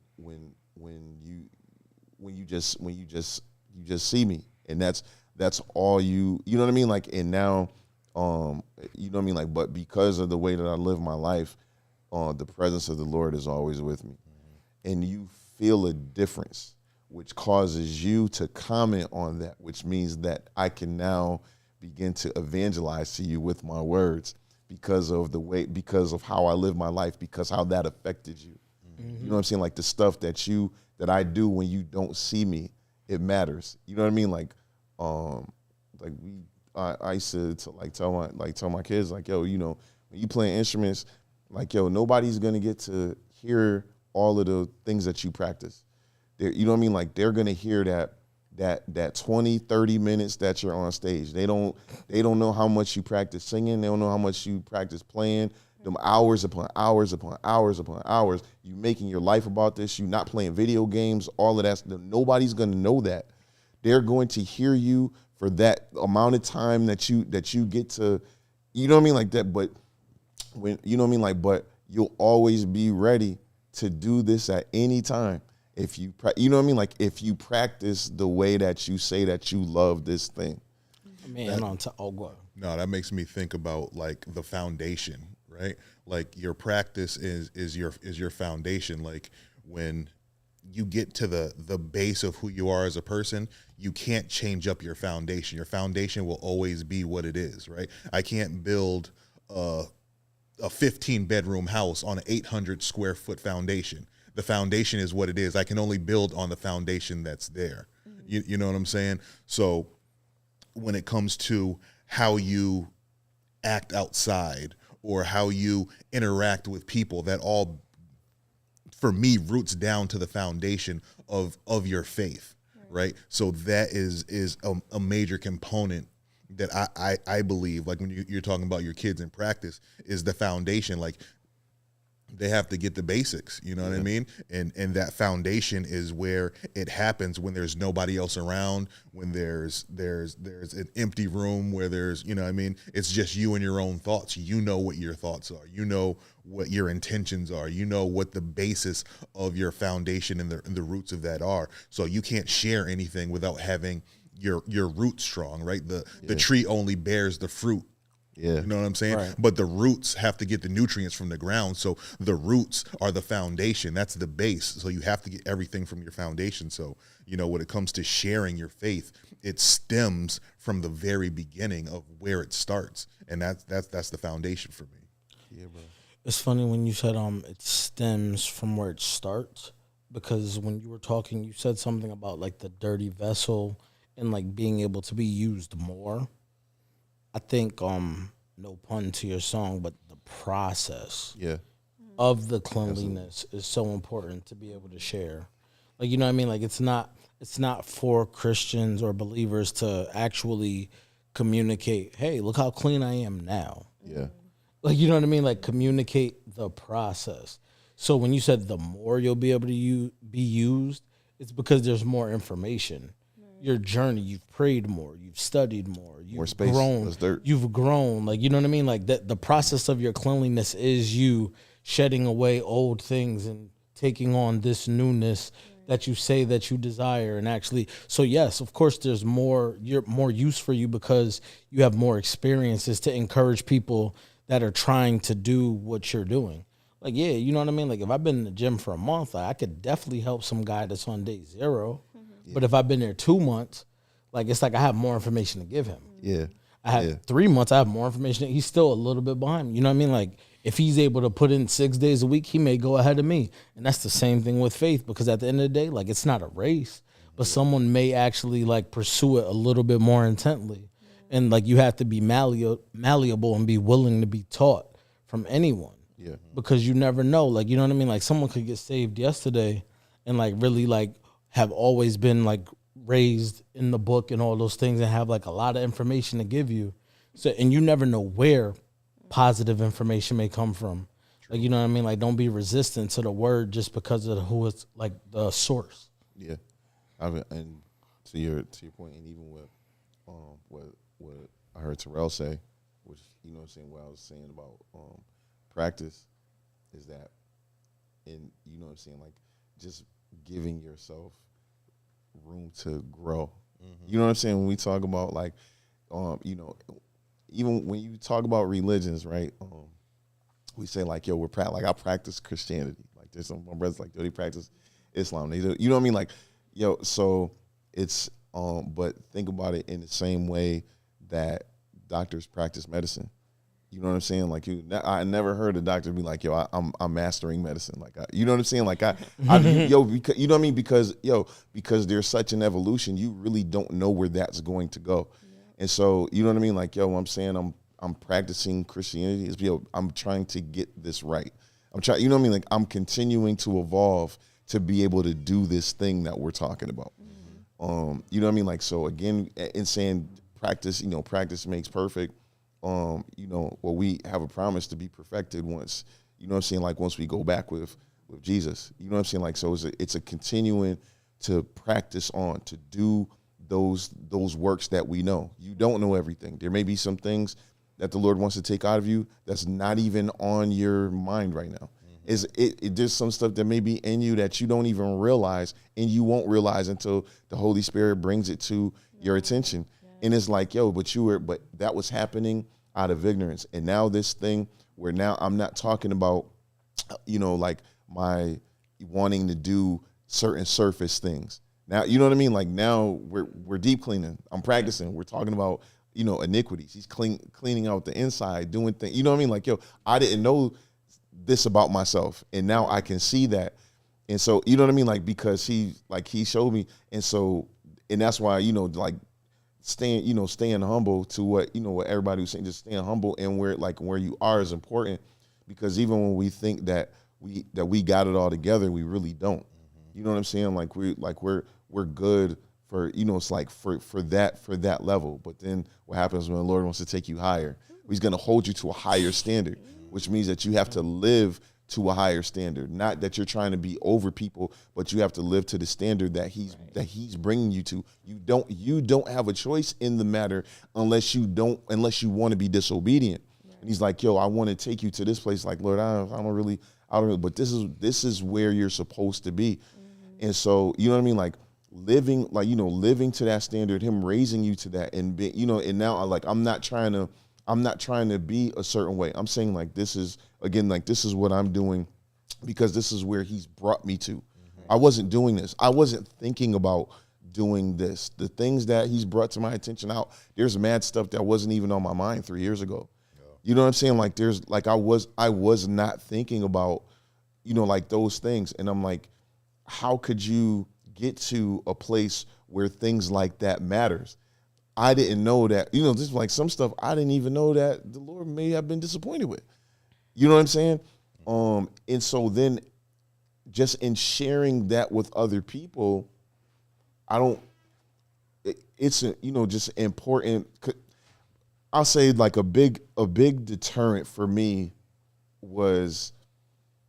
you just see me, and that's all you know what I mean? Like, and now, you know what I mean? Like, but because of the way that I live my life, the presence of the Lord is always with me. Mm-hmm. And you feel a difference, which causes you to comment on that, which means that I can now begin to evangelize to you with my words because of how I live my life, because how that affected you. Mm-hmm. You know what I'm saying? Like the stuff that I do when you don't see me, it matters. You know what I mean? Like, I used to tell my kids, like, yo, you know, when you play instruments, like, yo, nobody's gonna get to hear all of the things that you practice. You know what I mean? Like, they're gonna hear that 20, 30 minutes that you're on stage. They don't know how much you practice singing. They don't know how much you practice playing. Them hours upon hours upon hours upon hours. You making your life about this. You not playing video games. All of that. Nobody's gonna know that. They're going to hear you for that amount of time that you get to, you know what I mean, like that. But when, you know what I mean, like, but you'll always be ready to do this at any time if you you know what I mean, like if you practice the way that you say that you love this thing. Man, on top. Oh, go ahead. No, that makes me think about like the foundation, right? Like your practice is your foundation. Like when you get to the base of who you are as a person, you can't change up your foundation. Your foundation will always be what it is, right? I can't build a 15-bedroom house on an 800 square foot foundation. The foundation is what it is. I can only build on the foundation that's there. Mm-hmm. You know what I'm saying? So when it comes to how you act outside or how you interact with people, that all, for me, roots down to the foundation of your faith, right? So that is a major component that I believe, like when you're talking about your kids in practice, is the foundation. Like they have to get the basics, you know what I mean? And that foundation is where it happens when there's nobody else around, when there's an empty room, where there's, you know what I mean? It's just you and your own thoughts. You know what your thoughts are. You know what your intentions are. You know what the basis of your foundation and the roots of that are. So you can't share anything without having your roots strong, right? The tree only bears the fruit. Yeah. You know what I'm saying? Right. But the roots have to get the nutrients from the ground. So the roots are the foundation. That's the base. So you have to get everything from your foundation. So, you know, when it comes to sharing your faith, it stems from the very beginning of where it starts. And that's the foundation for me. Yeah, bro. It's funny when you said it stems from where it starts, because when you were talking, you said something about like the dirty vessel and like being able to be used more. I think no pun to your song, but the process Yeah. of the cleanliness is so important to be able to share. Like, you know what I mean? Like it's not for Christians or believers to actually communicate, "Hey, look how clean I am now." Yeah. Like, you know what I mean? Like, communicate the process. So when you said the more you'll be able to be used, it's because there's more information. Your journey, you've prayed more, you've studied more, you've More space, grown, less dirt. you've grown. Like, you know what I mean? Like that, the process of your cleanliness is you shedding away old things and taking on this newness that you say that you desire. And actually, so yes, of course, there's more use for you because you have more experiences to encourage people that are trying to do what you're doing. Like, yeah, you know what I mean? Like, if I've been in the gym for a month, I could definitely help some guy that's on day 0. But if I've been there 2 months, like, it's like I have more information to give him. Yeah. I had Yeah. 3 months, I have more information. He's still a little bit behind me. You know what I mean? Like, if he's able to put in 6 days a week, he may go ahead of me. And that's the same thing with faith, because at the end of the day, like, it's not a race, but someone may actually like pursue it a little bit more intently. And like, you have to be malleable and be willing to be taught from anyone. Yeah. Because you never know. Like, you know what I mean? Like, someone could get saved yesterday and like really like have always been like raised in the book and all those things and have like a lot of information to give you. So, and you never know where positive information may come from. Like, you know what I mean? Like, don't be resistant to the word just because of who it's like the source. Yeah. And to your point, and even with what I heard Terrell say, which, you know what I'm saying, what I was saying about practice, is that, and you know what I'm saying, like, just giving yourself room to grow. You know what I'm saying? When we talk about like, you know, even when you talk about religions, right? We say like, yo, like I practice Christianity. Like, there's some of my brothers like, yo, they practice Islam. They do, you know what I mean? Like, yo, so it's but think about it in the same way that doctors practice medicine. You know what I'm saying? Like, I never heard a doctor be like, yo, I'm mastering medicine. Like, you know what I'm saying? Like, yo, because, you know what I mean? Because there's such an evolution, you really don't know where that's going to go. Yeah. And so, you know what I mean? Like, yo, I'm saying I'm practicing Christianity. Is, yo, I'm trying to get this right. I'm trying, you know what I mean? Like, I'm continuing to evolve to be able to do this thing that we're talking about. Mm-hmm. You know what I mean? Like, so again, in saying practice, you know, practice makes perfect. You know, well, we have a promise to be perfected once, you know what I'm saying? Like, once we go back with Jesus, you know what I'm saying? Like, so it's a continuing to practice on, to do those works that we know. You don't know everything. There may be some things that the Lord wants to take out of you that's not even on your mind right now. There's some stuff that may be in you that you don't even realize, and you won't realize until the Holy Spirit brings it to your attention. And it's like, yo, but that was happening out of ignorance. And now this thing where now I'm not talking about, you know, like my wanting to do certain surface things. Now, you know what I mean? Like, now we're deep cleaning. I'm practicing. We're talking about, you know, iniquities. He's cleaning out the inside, doing things. You know what I mean? Like, yo, I didn't know this about myself, and now I can see that. And so, you know what I mean? Like, because he showed me. And so, and that's why, you know, like, staying humble to what, you know, what everybody was saying, just staying humble, and where you are is important, because even when we think that we got it all together, we really don't. You know what I'm saying? Like, we're good for, you know, it's like for that level. But then what happens when the Lord wants to take you higher? He's going to hold you to a higher standard, which means that you have to live to a higher standard. Not that you're trying to be over people, but you have to live to the standard that he's bringing you to. You don't have a choice in the matter unless you want to be disobedient. Right. And he's like, yo, I want to take you to this place. Like, Lord, I don't really, but this is where you're supposed to be. Mm-hmm. And so, you know what I mean? Like, living to that standard, him raising you to that, and be, you know, and now I'm not trying to be a certain way. I'm saying, like, this is what I'm doing because this is where he's brought me to. Mm-hmm. I wasn't doing this. I wasn't thinking about doing this. The things that he's brought to my attention there's mad stuff that wasn't even on my mind 3 years ago. Yeah. You know what I'm saying? Like there's like I was not thinking about, like those things. And I'm like, how could you get to a place where things like that matters? I didn't know that, just like some stuff I didn't even know that the Lord may have been disappointed with. You know what I'm saying? And so then just in sharing that with other people, it's just important. I'll say like a big deterrent for me was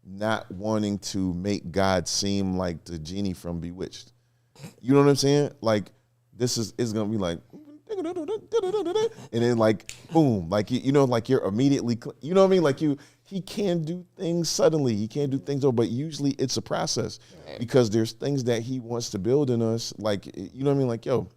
not wanting to make God seem like the genie from Bewitched. You know what I'm saying? Like it's gonna be like, and then like boom, like like you're immediately, you know what I mean? Like he can do things suddenly. He can't do things, but usually it's a process because there's things that he wants to build in us. Like, you know what I mean? Like, yo,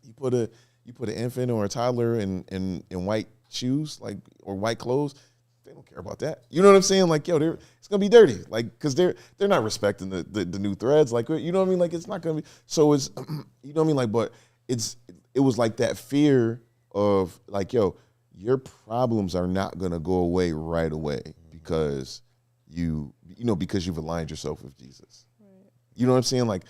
you put an infant or a toddler in white shoes, like, or white clothes. They don't care about that. You know what I'm saying? Like, yo, it's gonna be dirty, like, because they're not respecting the new threads. Like, you know what I mean? Like, it's not gonna be. So it's, you know what I mean? Like, but it was like that fear of like, yo, your problems are not gonna go away right away because because you've aligned yourself with Jesus. Right. You know what I'm saying? Like,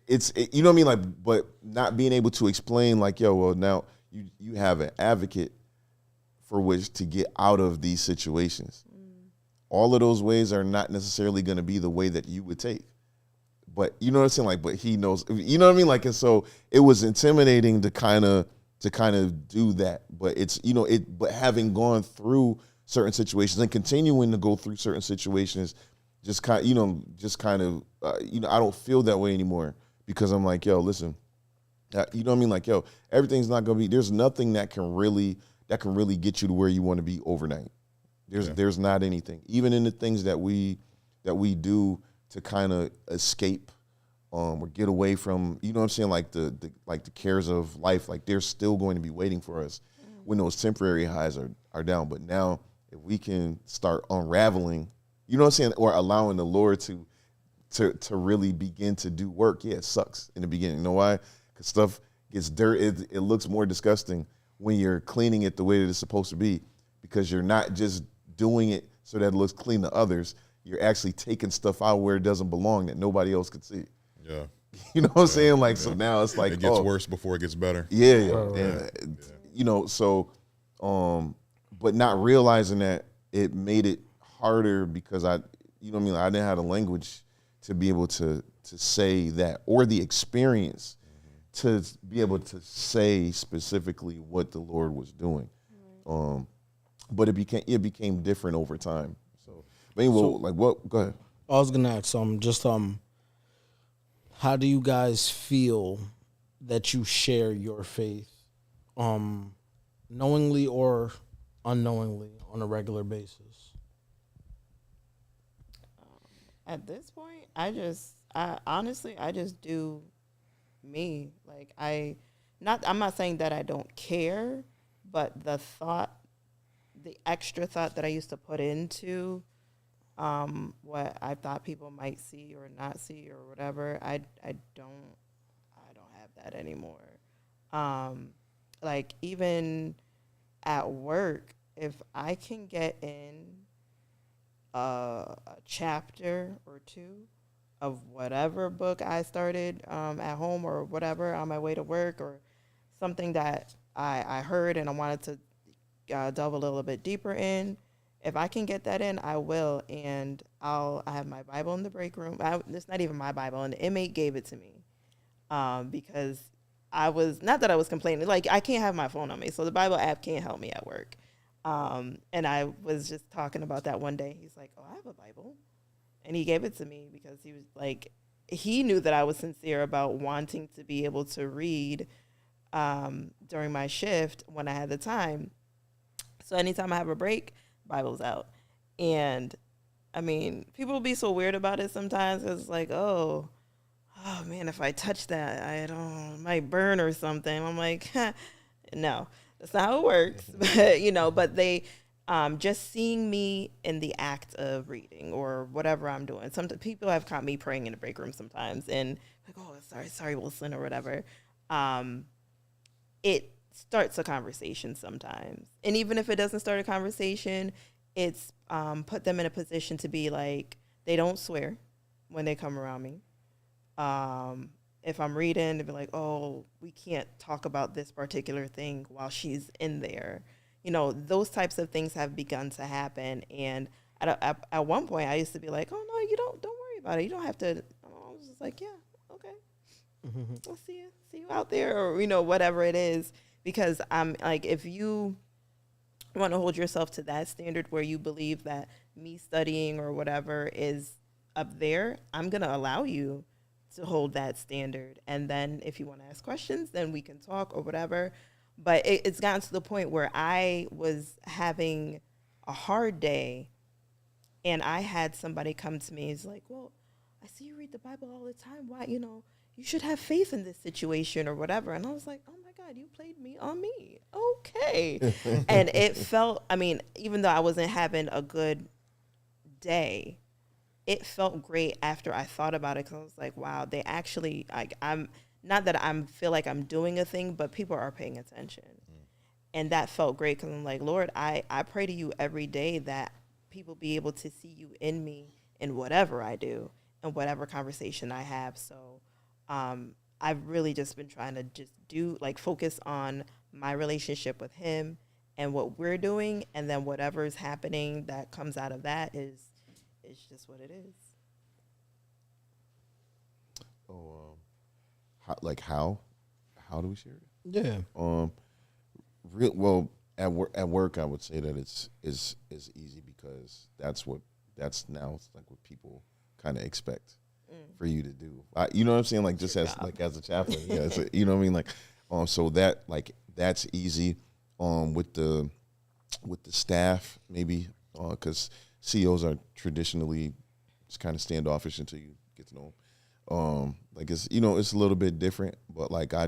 you know what I mean? Like, but not being able to explain, like, yo, well, now you have an advocate for which to get out of these situations. All of those ways are not necessarily going to be the way that you would take. But you know what I'm saying? Like, but he knows, you know what I mean? Like, and so it was intimidating to kind of do that. But it's, but having gone through certain situations and continuing to go through certain situations, just kind of, I don't feel that way anymore because I'm like, yo, listen, you know what I mean? Like, yo, everything's not going to be, there's nothing that can really get you to where you want to be overnight. There's not anything, even in the things that we do to kind of escape or get away from, you know what I'm saying, like the cares of life. Like, they're still going to be waiting for us when those temporary highs are down. But now, if we can start unraveling, you know what I'm saying, or allowing the Lord to really begin to do work. Yeah, it sucks in the beginning. You know why? Because stuff gets dirty. It looks more disgusting when you're cleaning it the way that it's supposed to be, because you're not just doing it so that it looks clean to others. You're actually taking stuff out where it doesn't belong that nobody else could see. Yeah. You know what I'm saying? Like, so now it's like, it gets worse before it gets better. Yeah. So, but not realizing that it made it harder because I didn't have the language to be able to say that, or the experience to be able to say specifically what the Lord was doing. But it became different over time. So, but anyway, like, what? Go ahead. I was gonna ask how do you guys feel that you share your faith, knowingly or unknowingly, on a regular basis? At this point, I honestly just do me. Like, I'm not saying that I don't care, but the extra thought that I used to put into what I thought people might see or not see or whatever, I don't have that anymore. Like, even at work, if I can get in a chapter or two of whatever book I started at home or whatever on my way to work, or something that I heard and I wanted to delve a little bit deeper in, if I can get that in, I will. And I have my Bible in the break room. It's not even my Bible, and the inmate gave it to me because I was, not that I was complaining, like, I can't have my phone on me, so the Bible app can't help me at work. And I was just talking about that one day. He's like, oh, I have a Bible. And he gave it to me because he was like, he knew that I was sincere about wanting to be able to read during my shift when I had the time. So anytime I have a break, Bible's out. And I mean, people will be so weird about it sometimes, because it's like, oh man, if I touch that, it might burn or something. I'm like, no, that's not how it works. But they, just seeing me in the act of reading or whatever I'm doing. Some people have caught me praying in the break room sometimes, and like, oh, sorry, Wilson, or whatever. It starts a conversation sometimes. And even if it doesn't start a conversation, it's put them in a position to be like, they don't swear when they come around me. If I'm reading, they'd be like, oh, we can't talk about this particular thing while she's in there. You know, those types of things have begun to happen. And at one point, I used to be like, oh, no, you don't worry about it. You don't have to. I was just like, yeah, okay. I'll see you out there, or, you know, whatever it is. Because I'm like, if you want to hold yourself to that standard where you believe that me studying or whatever is up there, I'm going to allow you to hold that standard. And then if you want to ask questions, then we can talk or whatever. But it's gotten to the point where I was having a hard day, and I had somebody come to me. He's like, well, I see you read the Bible all the time. Why, you know, you should have faith in this situation or whatever. And I was like, oh my God, you played me on me. Okay. And it felt, I mean, even though I wasn't having a good day, it felt great after I thought about it, because I was like, wow, they actually, like, I'm not that I feel like I'm doing a thing, but people are paying attention. And that felt great, because I'm like, Lord, I pray to you every day that people be able to see you in me in whatever I do and whatever conversation I have. So I've really just been trying to just focus on my relationship with him and what we're doing, and then whatever is happening that comes out of that is just what it is. Oh, how do we share it? Yeah. Well, at work, I would say that it's easy, because that's now like what people kind of expect for you to do. You know what I'm saying? Like, just as a chaplain, yeah. You know what I mean? Like, so that's easy. With the staff, maybe, because CEOs are traditionally just kind of standoffish until you get to know them. Like, it's, you know, it's a little bit different, but like, I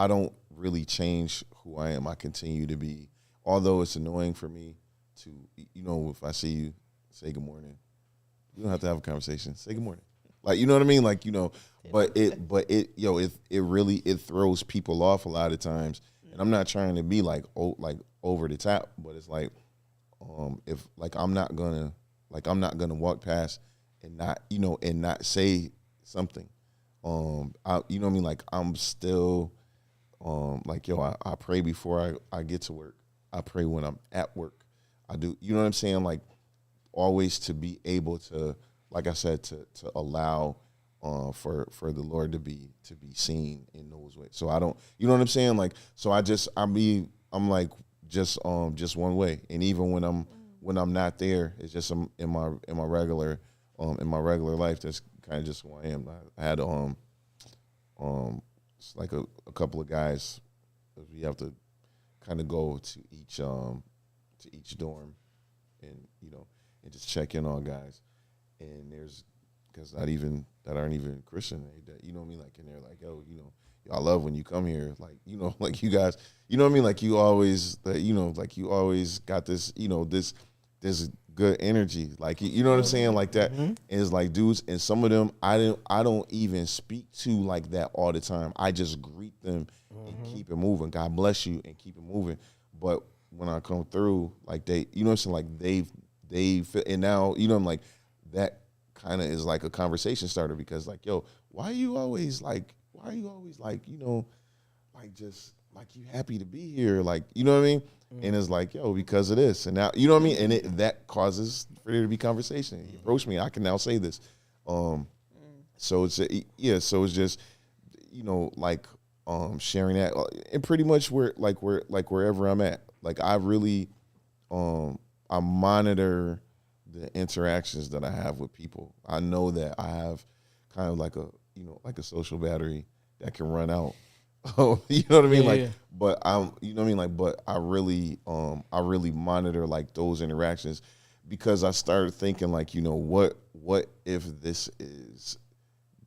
don't really change who I am. I continue to be, although it's annoying for me to, you know, if I see you, say good morning. We don't have to have a conversation. Say good morning. Like, you know what I mean? Like, you know, but it really throws people off a lot of times. And I'm not trying to be like over the top, but it's like, if like I'm not gonna walk past and not say something. You know what I mean? Like, I'm still like, yo, I pray before I get to work. I pray when I'm at work. I do, you know what I'm saying? Like, always to be able to, like I said, to allow for the Lord to be seen in those ways. So I don't, you know what I'm saying? Like, so I'm like just one way. And even when I'm not there, it's just in my regular life. That's kind of just who I am. I had it's like a couple of guys. We have to kind of go to each dorm, and and just check in on guys. And there's guys that aren't even Christian. You know what I mean? Like, and they're like, yo, I love when you come here. Like, like you guys, you know what I mean? Like, you always, like you always got this, this good energy. Like, you know what I'm saying? Like that. Mm-hmm. And it's like dudes, and some of them I don't even speak to like that all the time. I just greet them and keep it moving. God bless you, and keep it moving. But when I come through, like they, you know what I'm saying? Like they feel, and now, I'm like, that kind of is like a conversation starter, because like, yo, why are you always like, like just like you happy to be here? Like, you know what I mean? Mm. And it's like, yo, because of this. And now, you know what I mean? And that causes for there to be conversation. He approached me, I can now say this. So it's so it's just, like sharing that, and pretty much wherever I'm at. Like, I really I monitor the interactions that I have with people. I know that I have kind of like a social battery that can run out. You know what I mean? Yeah, like, yeah. But I'm, you know what I mean? Like, but I really monitor like those interactions, because I started thinking like, what if this is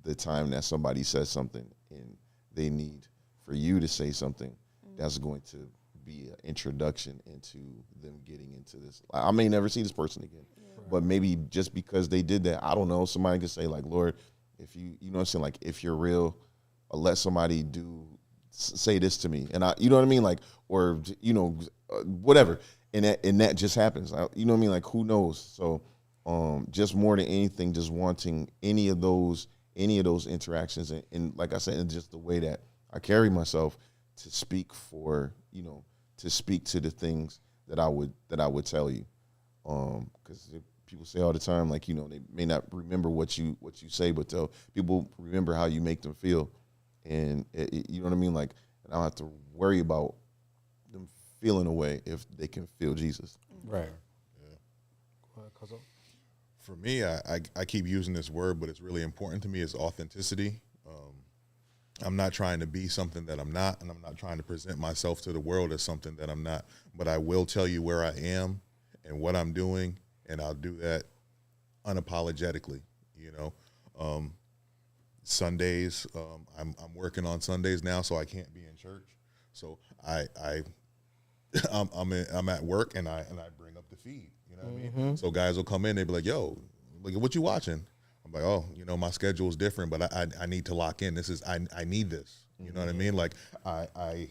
the time that somebody says something and they need for you to say something that's going to be an introduction into them getting into this. I may never see this person again, but maybe just because they did that, I don't know, somebody could say like, Lord, if you know what I'm saying, like, if you're real, let somebody do say this to me, and you know what I mean, like, or whatever, and that just happens. You know what I mean, like, who knows? So, just more than anything, just wanting any of those interactions, and like I said, and just the way that I carry myself to speak to speak to the things that I would tell you, because people say all the time, like, they may not remember what you say, but people remember how you make them feel, and you know what I mean, like, and I don't have to worry about them feeling a way if they can feel Jesus. Right. Yeah. Go ahead, Cuzzo. For me, I keep using this word, but it's really important to me, is authenticity. I'm not trying to be something that I'm not, and I'm not trying to present myself to the world as something that I'm not, but I will tell you where I am and what I'm doing, and I'll do that unapologetically. Sundays, I'm working on Sundays now, so I can't be in church. So I'm at work, and I bring up the feed. You know what I mean? So guys will come in, they be like, "Yo, look at what you watching." I'm like, "Oh, my schedule is different, but I need to lock in. I need this." You know what I mean? Like, I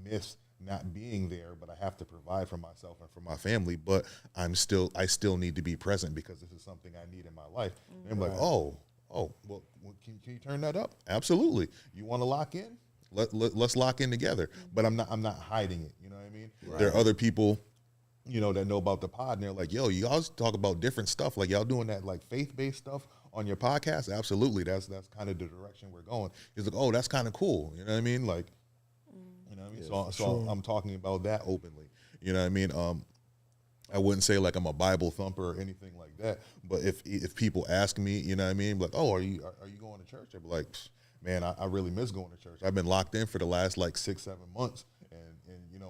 miss not being there, but I have to provide for myself and for my family. But I still need to be present because this is something I need in my life. And I'm like, oh, well, can you turn that up? Absolutely. You want to lock in? Let's lock in together. But I'm not hiding it. You know what I mean? Right. There are other people, that know about the pod, and they're like, "Yo, you all talk about different stuff. Like, y'all doing that, like, faith-based stuff on your podcast?" Absolutely. That's kind of the direction we're going. He's like, "Oh, that's kind of cool." You know what I mean? Like, you know what I mean? Yeah, so I'm talking about that openly. You know what I mean? I wouldn't say like I'm a Bible thumper or anything like that. But if people ask me, you know what I mean? Like, "Oh, are you going to church?" I'd be like, "Man, I really miss going to church. I've been locked in for the last like 6-7 months. And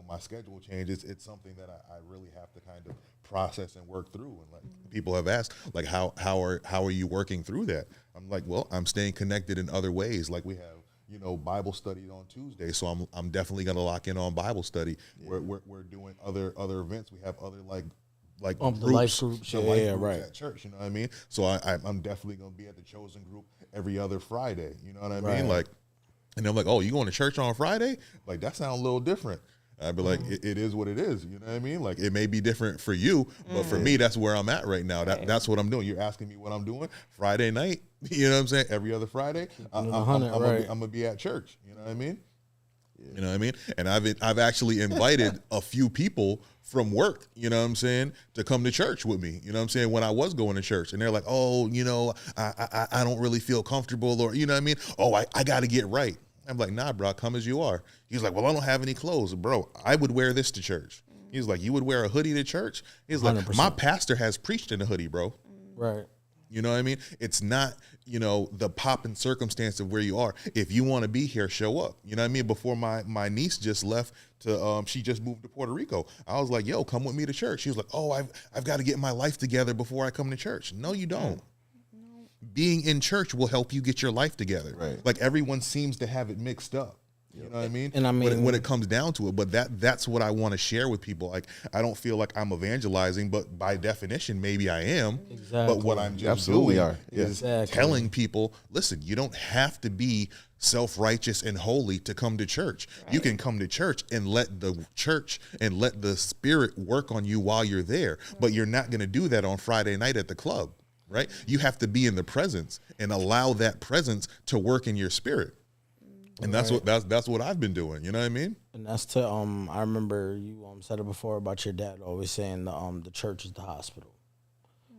my schedule changes. It's something that I really have to kind of process and work through." And like people have asked, like, how are you working through that? I'm like, well, I'm staying connected in other ways. Like, we have Bible study on Tuesday, so I'm definitely gonna lock in on Bible study. Yeah. We're doing other events. We have other like groups, the life groups, right, at church. You know what I mean? So I'm definitely gonna be at the chosen group every other Friday. You know what I mean? Like. And I'm like, "Oh, you going to church on Friday?" Like, that sounds a little different. I'd be like, it is what it is. You know what I mean? Like, it may be different for you, but for me, that's where I'm at right now. That's what I'm doing. You're asking me what I'm doing Friday night. You know what I'm saying? Every other Friday, I'm gonna be at church. You know what I mean? Yeah. You know what I mean? And I've actually invited a few people from work, you know what I'm saying, to come to church with me. You know what I'm saying? When I was going to church, and they're like, "Oh, I don't really feel comfortable," or, you know what I mean? "Oh, I got to get right." I'm like, "Nah, bro, come as you are." He's like, "Well, I don't have any clothes." "Bro, I would wear this to church." He's like, "You would wear a hoodie to church?" He's like, 100%. "My pastor has preached in a hoodie, bro." Right. You know what I mean? It's not, the pop and circumstance of where you are. If you want to be here, show up. You know what I mean? Before my niece just left she just moved to Puerto Rico. I was like, "Yo, come with me to church." She was like, "Oh, I've got to get my life together before I come to church." No, you don't. No. Being in church will help you get your life together. Right. Like, everyone seems to have it mixed up. You know what I mean? And I mean, when it comes down to it, but that's what I want to share with people. Like, I don't feel like I'm evangelizing, but by definition, maybe I am. Exactly. But what I'm just doing is telling people, listen, you don't have to be self-righteous and holy to come to church. Right. You can come to church and let the Spirit work on you while you're there. Right. But you're not going to do that on Friday night at the club, right? You have to be in the presence and allow that presence to work in your spirit. And that's what I've been doing. You know what I mean? And that's to I remember you said it before about your dad always saying the church is the hospital.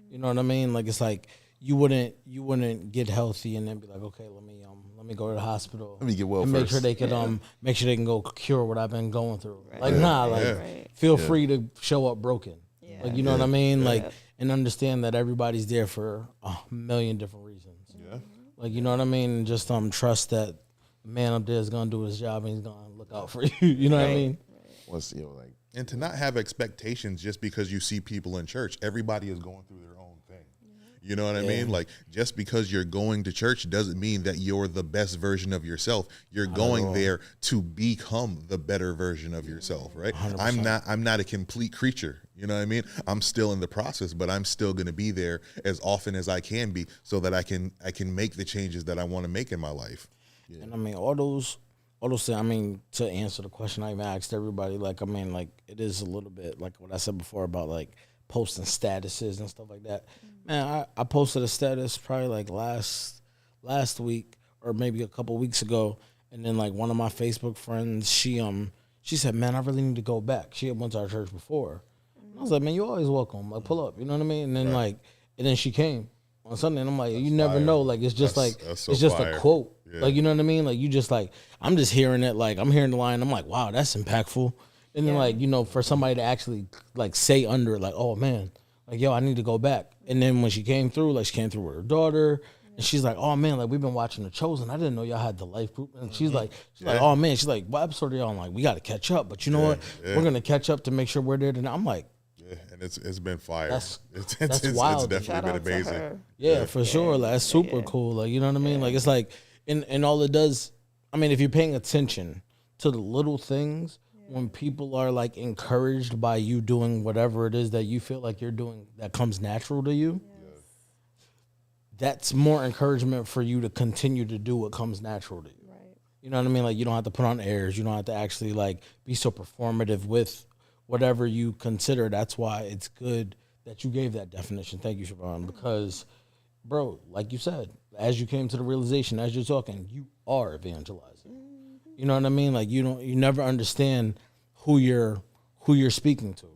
You know what I mean? Like, it's like you wouldn't get healthy and then be like, "Okay, let me go to the hospital. Let me get well and first. Make sure they can go cure what I've been going through." Right. Like, feel free to show up broken. Yeah. Like, you know what I mean? Yeah. Like, and understand that everybody's there for a million different reasons. Yeah. Like, you know what I mean? And just trust that the man up there is gonna do his job and he's gonna look out for you. You know what I mean? Once and to not have expectations just because you see people in church. Everybody is going through their own thing. You know what I mean? Like, just because you're going to church doesn't mean that you're the best version of yourself. You're going there to become the better version of yourself, right? 100%. I'm not a complete creature. You know what I mean? I'm still in the process, but I'm still going to be there as often as I can be so that I can make the changes that I want to make in my life. Yeah. And I mean, all those Also, I mean, to answer the question I even asked everybody, like, I mean, like, it is a little bit like what I said before about like posting statuses and stuff like that. Man, I posted a status probably like last week or maybe a couple weeks ago, and then like one of my Facebook friends, she said, "Man, I really need to go back." She had went to our church before. I was like, "Man, you always welcome. Like, pull up." You know what I mean? And then and then she came on Sunday, and I'm like, "You never fire. know. Like, it's just That's so it's just fire. a quote. Yeah. Like, you know what I mean? Like, you just like I'm just hearing it. Like, I'm hearing the line. I'm like, wow, that's impactful. And then like for somebody to actually like say under it, like, oh man, like yo, I need to go back. And then when she came through, like she came through with her daughter. And she's like, "Oh man, like we've been watching The Chosen. I didn't know y'all had the life group." And she's like, "Oh man," she's like, "What episode are y'all on?" Like, we got to catch up. But you know what? We're gonna catch up to make sure we're there. And I'm like, Yeah, and it's been fire. That's It's wild. definitely Shout been out to amazing. her. yeah, for sure. Like, that's super cool. Like, you know what I mean? Like, it's like, and all it does. I mean, if you're paying attention to the little things, when people are like encouraged by you doing whatever it is that you feel like you're doing that comes natural to you. That's more encouragement for you to continue to do what comes natural to you. Right. You know what I mean? Like, you don't have to put on airs. You don't have to actually like be so performative with whatever you consider. That's why it's good that you gave that definition. Thank you, Siobhan, because, bro, like you said, as you came to the realization, as you're talking, you are evangelizing. You know what I mean? Like, you never understand who you're speaking to.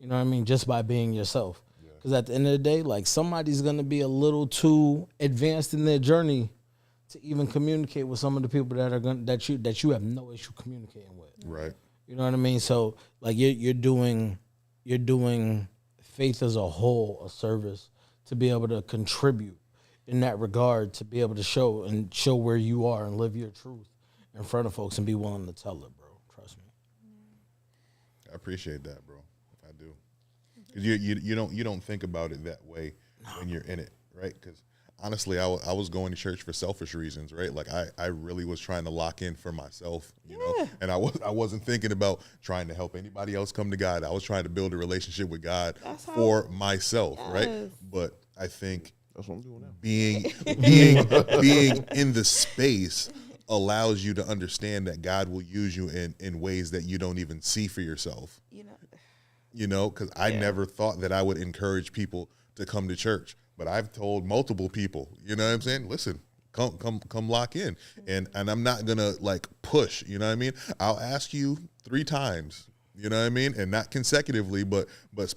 You know what I mean? Just by being yourself. Because at the end of the day, like somebody's gonna be a little too advanced in their journey to even communicate with some of the people that are that you have no issue communicating with. Right. You know what I mean? So like you're doing faith as a whole a service to be able to contribute in that regard, to be able to show where you are and live your truth in front of folks and be willing to tell it, bro. Trust me. I appreciate that, bro. I do. 'Cause you don't think about it that way when you're in it, right? Because honestly, I was going to church for selfish reasons, right? Like I really was trying to lock in for myself, you know, and I wasn't thinking about trying to help anybody else come to God. I was trying to build a relationship with God for myself, right? But I think That's what I'm doing now. being in the space allows you to understand that God will use you in ways that you don't even see for yourself. You know, because I never thought that I would encourage people to come to church, but I've told multiple people, you know what I'm saying? Listen, come lock in, and I'm not gonna like push, you know what I mean? I'll ask you 3 times, you know what I mean, and not consecutively, but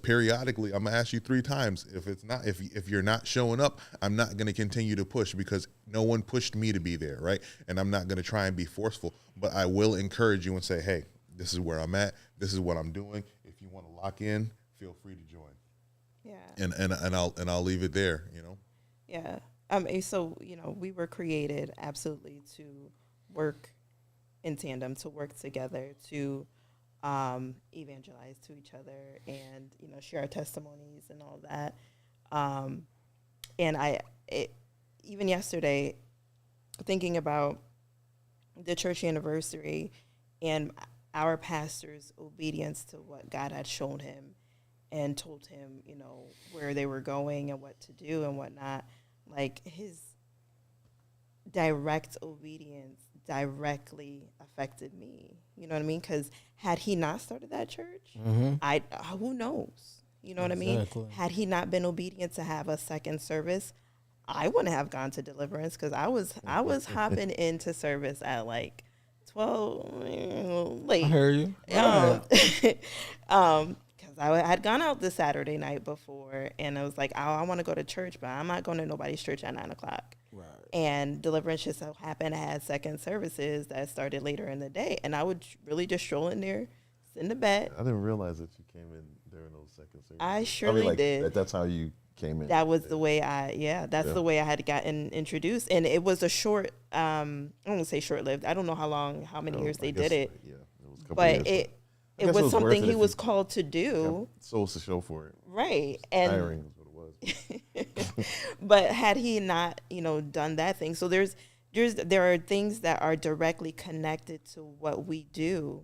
periodically. I'm gonna ask you 3 times. If you're not showing up, I'm not gonna continue to push because no one pushed me to be there, right? And I'm not gonna try and be forceful, but I will encourage you and say, hey, this is where I'm at. This is what I'm doing. If you want to lock in, feel free to join. Yeah. And I'll leave it there, you know. Yeah. So, you know, we were created absolutely to work in tandem, to work together, to evangelize to each other and, you know, share our testimonies and all that. And even yesterday, thinking about the church anniversary and our pastor's obedience to what God had shown him and told him, you know, where they were going and what to do and whatnot, like his direct obedience directly affected me. You know what I mean? Because had he not started that church, who knows? You know what I mean? Had he not been obedient to have a second service, I wouldn't have gone to Deliverance because I was hopping into service at like 12 late. I hear you. Because I had gone out the Saturday night before, and I was like, I want to go to church, but I'm not going to nobody's church at 9 o'clock. Right. And Deliverance just so happened to have second services that started later in the day, and I would really just stroll in there, sit in the bed. I didn't realize that you came in during those second services. I surely did. That's how you came in. That was the way the way I had gotten introduced. And it was a short, I don't want to say short-lived. I don't know how many years they did it. Yeah, it was a couple But years, it was something he was called to do. souls to show for it. Right. And Tiring is what it was. but had he not, you know, done that thing. So there are things that are directly connected to what we do.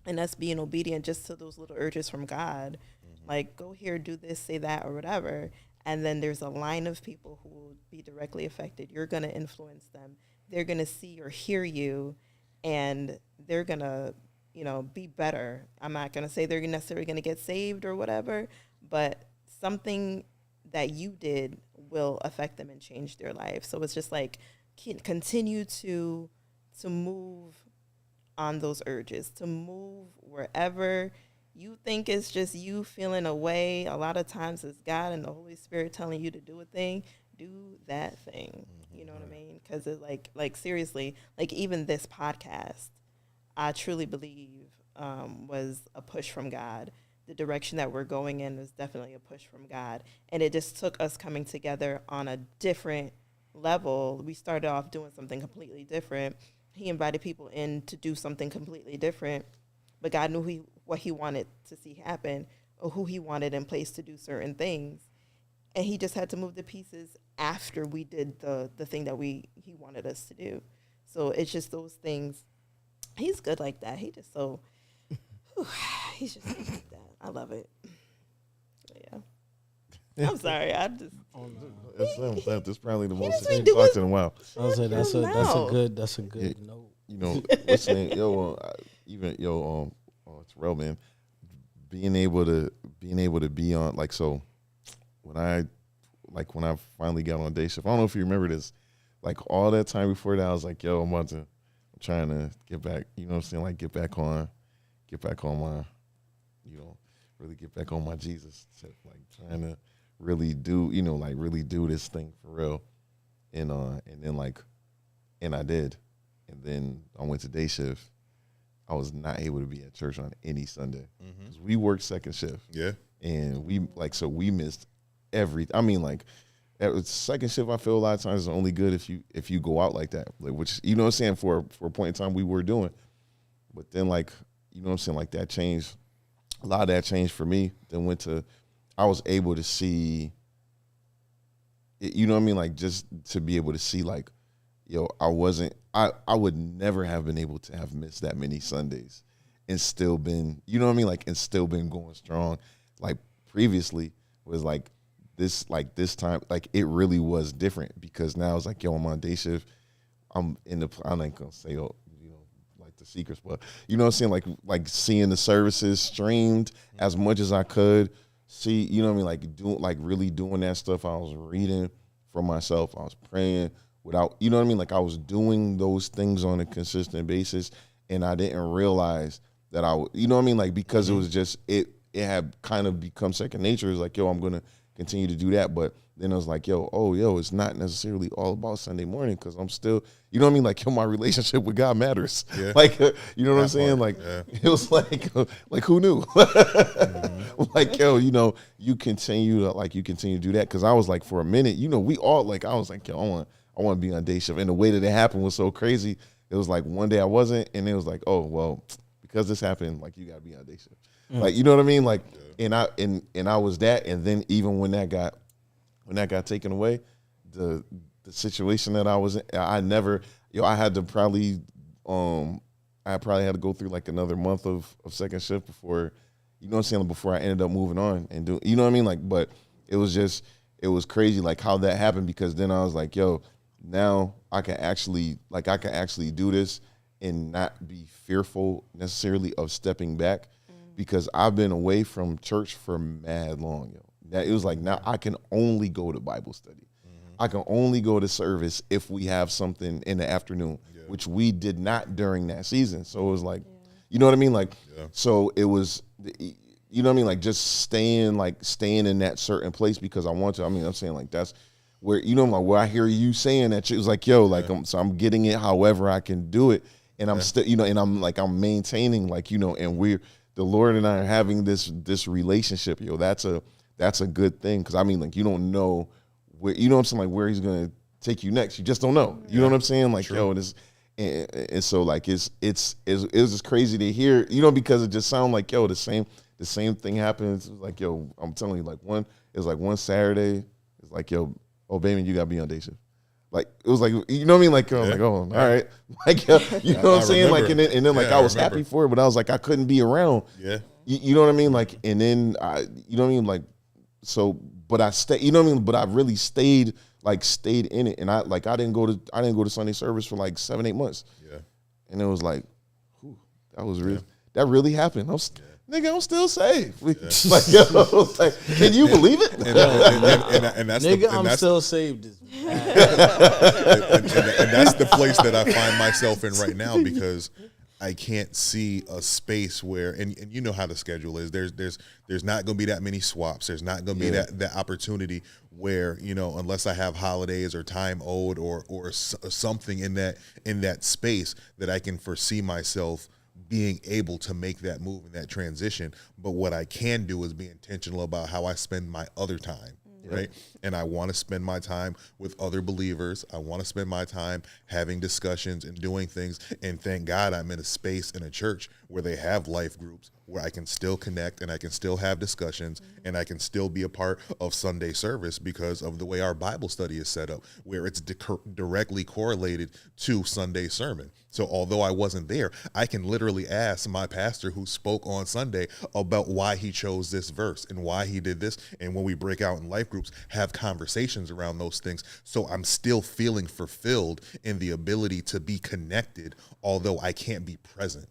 And us being obedient just to those little urges from God. Like, go here, do this, say that, or whatever. And then there's a line of people who will be directly affected. You're going to influence them. they're going to see or hear you, and they're going to, be better. I'm not going to say they're necessarily going to get saved or whatever, but something that you did will affect them and change their life. So it's just like continue to move on those urges, to move wherever you think it's just you feeling a way. A lot of times it's God and the Holy Spirit telling you to do a thing. Do that thing. You know what I mean? Because it's like seriously, like even this podcast, I truly believe was a push from God. The direction that we're going in is definitely a push from God. And it just took us coming together on a different level. We started off doing something completely different. He invited people in to do something completely different, but God knew what he wanted to see happen or who he wanted in place to do certain things. And he just had to move the pieces after we did the thing that he wanted us to do. So it's just those things. He's good like that. He just so, he's just good like that. I love it. Yeah. I'm sorry. I just. That's probably the most doesn't he's do talked it. in a while. I'll say that's a good Yeah. note. You know, what's the name? Terrell, man, being able to be on, like, so when I finally got on day shift, I don't know if you remember this, like all that time before that, I was like, I'm trying to get back, you know what I'm saying? Like get back on my, really get back on my Jesus tip, like trying to really do, really do this thing for real. And I did. And then I went to day shift. I was not able to be at church on any Sunday because we worked second shift. Yeah. And we missed second shift, I feel a lot of times is only good if you go out like that, like, which, you know what I'm saying, for a point in time we were doing. But then, like, you know what I'm saying, like that changed. A lot of that changed for me. Then I was able to see, you know what I mean, like just to be able to see, like, I would never have been able to have missed that many Sundays and still been, you know what I mean, like, and still been going strong. Like previously was like this time, like it really was different because now it's like, I'm on day shift. I'm not gonna say, like the secrets, but you know what I'm saying? Like seeing the services streamed as much as I could see, you know what I mean? Really doing that stuff. I was reading for myself. I was praying without, you know what I mean? Like I was doing those things on a consistent basis and I didn't realize that you know what I mean? Like, because it was just, it had kind of become second nature. It's like, I'm going to continue to do that. But then I was like, it's not necessarily all about Sunday morning because I'm still, you know what I mean? Like, my relationship with God matters. Yeah. Like, you know what I'm saying? Like, It was like who knew? Like, you continue to do that. Cause I was like, for a minute, we all like, I was like, I want to be on day shift. And the way that it happened was so crazy. It was like one day I wasn't, and it was like, oh, well, because this happened, like, you got to be on day shift. Like, you know what I mean? Like, and I was that. And then even when that got taken away, the situation that I was in, I never, I had to probably, I probably had to go through like another month of second shift before, you know what I'm saying, before I ended up moving on and doing, you know what I mean? Like, but it was crazy, like how that happened, because then I was like, now I can actually do this and not be fearful necessarily of stepping back, because I've been away from church for mad long, That it was like, now I can only go to Bible study. I can only go to service if we have something in the afternoon, which we did not during that season. So it was like, you know what I mean? Like, so it was, you know what I mean? Like just staying in that certain place because I want to. I mean, I'm saying like that's where, like where I hear you saying that, it was like, I'm getting it however I can do it. And I'm still, and I'm maintaining, like, and the Lord and I are having this relationship, that's a good thing. Cause I mean, like, you don't know where, you know what I'm saying? Like where he's going to take you next. You just don't know. You know what I'm saying? Like, and so like, it was just crazy to hear, because it just sounded like, the same thing happens. Like, I'm telling you, like one Saturday, it's like, oh, baby, you got to be on day shift. Like, it was like, you know what I mean? Like, I was like, oh, all right. Like, you know what I'm saying? Like, and then like, I was happy for it, but I was like, I couldn't be around. Yeah. You know what I mean? Like, and then you know what I mean? Like, so, but I stayed, you know what I mean? But I really stayed like stayed in it, and I didn't go to Sunday service for like 7-8 months. Yeah. And it was like, whew, that was really that really happened. Nigga, I'm still saved. Like, yo, like, can you believe it? And that's Nigga, and I'm that's, still saved. and that's the place that I find myself in right now, because I can't see a space where, and you know how the schedule is. There's not going to be that many swaps. There's not going to be that opportunity where, you know, unless I have holidays or time owed or something in that space that I can foresee myself being able to make that move and that transition. But what I can do is be intentional about how I spend my other time. Right. And I want to spend my time with other believers. I want to spend my time having discussions and doing things. And thank God I'm in a space in a church where they have life groups where I can still connect and I can still have discussions and I can still be a part of Sunday service because of the way our Bible study is set up, where it's directly correlated to Sunday sermon. So although I wasn't there, I can literally ask my pastor who spoke on Sunday about why he chose this verse and why he did this. And when we break out in life groups, have conversations around those things. So I'm still feeling fulfilled in the ability to be connected, although I can't be present.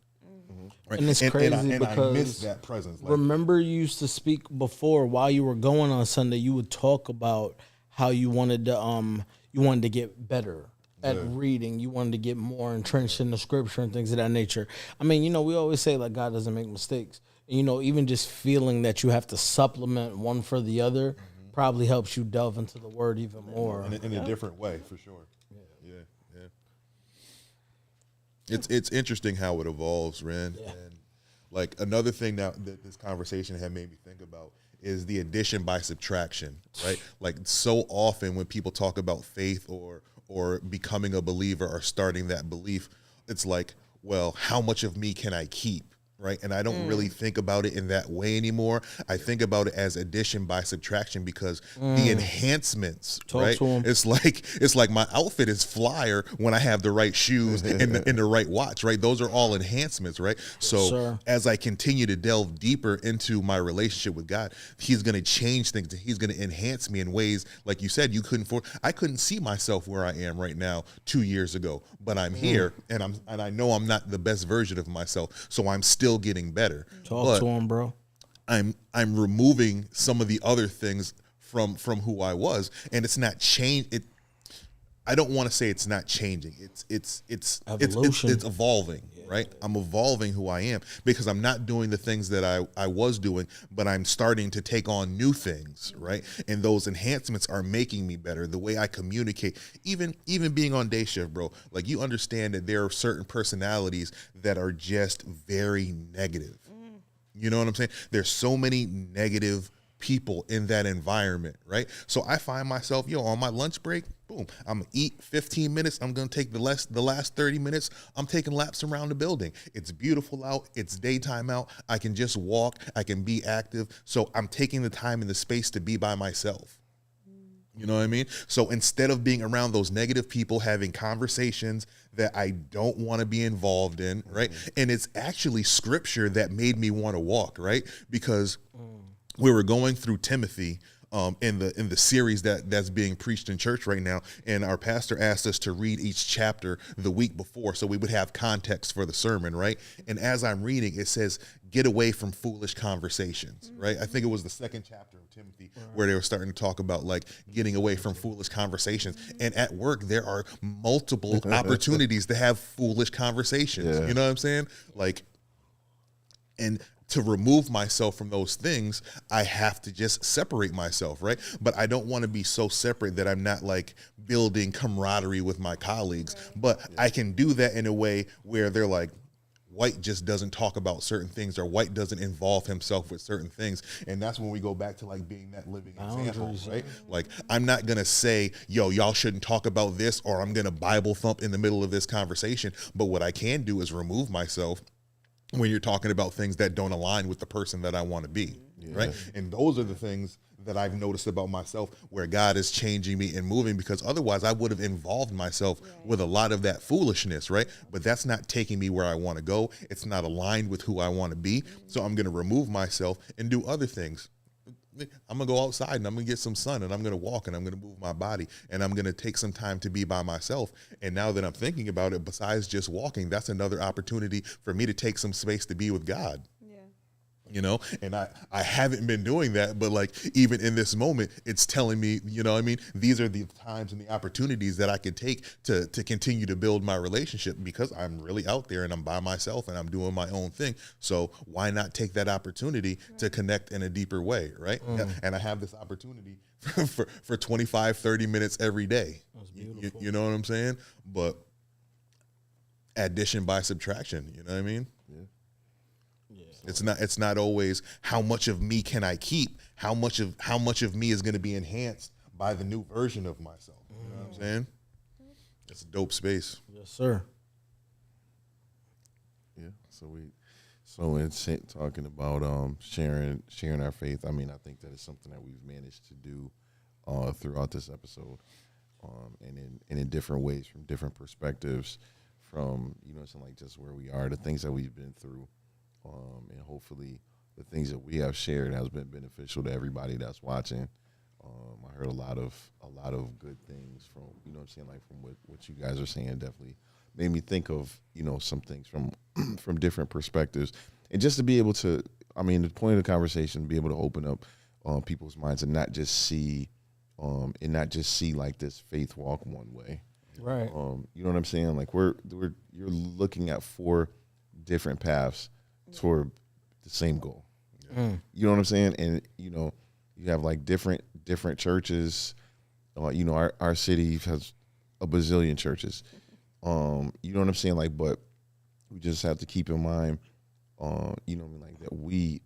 Right. And it's crazy and because I miss that presence. Like, remember, you used to speak before while you were going on Sunday. You would talk about how you wanted to get better at reading. You wanted to get more entrenched in the scripture and things of that nature. I mean, you know, we always say like God doesn't make mistakes. And, you know, even just feeling that you have to supplement one for the other probably helps you delve into the word even more in a different way, for sure. Yeah. It's interesting how it evolves, Ren. Yeah. And like another thing that this conversation had made me think about is the addition by subtraction, right? Like so often when people talk about faith or becoming a believer or starting that belief, it's like, well, how much of me can I keep? Right. And I don't really think about it in that way anymore. I think about it as addition by subtraction, because the enhancements, right? It's like my outfit is flyer when I have the right shoes and the right watch, right? Those are all enhancements, right? So as I continue to delve deeper into my relationship with God, he's going to change things. He's going to enhance me in ways, like you said, I couldn't see myself where I am right now 2 years ago, but I'm here and I know I'm not the best version of myself. So I'm still getting better. Talk to him, bro. I'm removing some of the other things from who I was, and it's not change. I don't want to say it's not changing. It's evolution. It's evolving, right? I'm evolving who I am because I'm not doing the things that I was doing, but I'm starting to take on new things, right? And those enhancements are making me better. The way I communicate, even being on day shift, bro, like you understand that there are certain personalities that are just very negative. You know what I'm saying? There's so many negative people in that environment, right? So I find myself, on my lunch break, boom, I'm gonna eat 15 minutes. I'm gonna take the last 30 minutes. I'm taking laps around the building. It's beautiful out. It's daytime out. I can just walk. I can be active. So I'm taking the time and the space to be by myself. You know what I mean? So instead of being around those negative people, having conversations that I don't want to be involved in, right? And it's actually scripture that made me want to walk, right? Because we were going through Timothy in the series that's being preached in church right now, and our pastor asked us to read each chapter the week before so we would have context for the sermon, right? And as I'm reading, it says, get away from foolish conversations, right? I think it was the second chapter of Timothy where they were starting to talk about like getting away from foolish conversations. And at work, there are multiple opportunities to have foolish conversations. You know what I'm saying? Like, and to remove myself from those things, I have to just separate myself, right? But I don't want to be so separate that I'm not like building camaraderie with my colleagues. But I can do that in a way where they're like, White just doesn't talk about certain things, or White doesn't involve himself with certain things. And that's when we go back to like being that living example, right? Like, I'm not going to say, y'all shouldn't talk about this, or I'm going to Bible thump in the middle of this conversation. But what I can do is remove myself when you're talking about things that don't align with the person that I want to be, right? And those are the things that I've noticed about myself where God is changing me and moving, because otherwise I would have involved myself with a lot of that foolishness, right? But that's not taking me where I want to go. It's not aligned with who I want to be. So I'm going to remove myself and do other things. I'm going to go outside and I'm going to get some sun and I'm going to walk and I'm going to move my body and I'm going to take some time to be by myself. And now that I'm thinking about it, besides just walking, that's another opportunity for me to take some space to be with God. You know, and I haven't been doing that, but like even in this moment, it's telling me, you know what I mean? These are the times and the opportunities that I could take to continue to build my relationship, because I'm really out there and I'm by myself and I'm doing my own thing. So why not take that opportunity to connect in a deeper way, right? And I have this opportunity for 25, 30 minutes every day. That's beautiful. You know what I'm saying? But addition by subtraction, you know what I mean? It's not always how much of me can I keep, how much of me is going to be enhanced by the new version of myself. You know what I'm saying? It's a dope space. Yes, sir. Yeah. So in talking about sharing our faith, I mean, I think that is something that we've managed to do throughout this episode, and in different ways, from different perspectives, from, you know, it's like just where we are, the things that we've been through. And hopefully the things that we have shared has been beneficial to everybody that's watching. I heard a lot of good things from, you know what I'm saying, like from what you guys are saying. Definitely made me think of, you know, some things from from different perspectives, and just to be able to, I mean, the point of the conversation, be able to open up people's minds and not just see like this faith walk one way. Right. You know what I'm saying? Like you're looking at 4 different paths toward the same goal. You know what I'm saying? And, you know, you have like different churches. You know, our city has a bazillion churches. You know what I'm saying? Like, but we just have to keep in mind, you know what I mean, like that we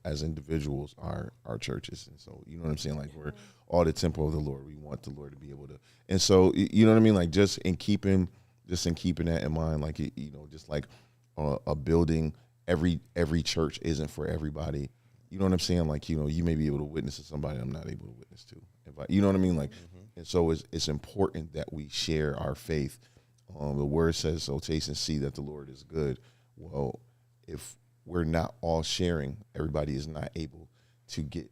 as individuals are our churches. And so, you know what I'm saying? Like, we're all the temple of the Lord. We want the Lord to be able to, and so, you know what I mean? Like, just in keeping that in mind, like, you know, just like a building, every church isn't for everybody. You know what I'm saying? Like, you know, you may be able to witness to somebody I'm not able to witness to. You know what I mean? Like, and so it's important that we share our faith. The word says, so taste and see that the Lord is good. Well, if we're not all sharing, everybody is not able to get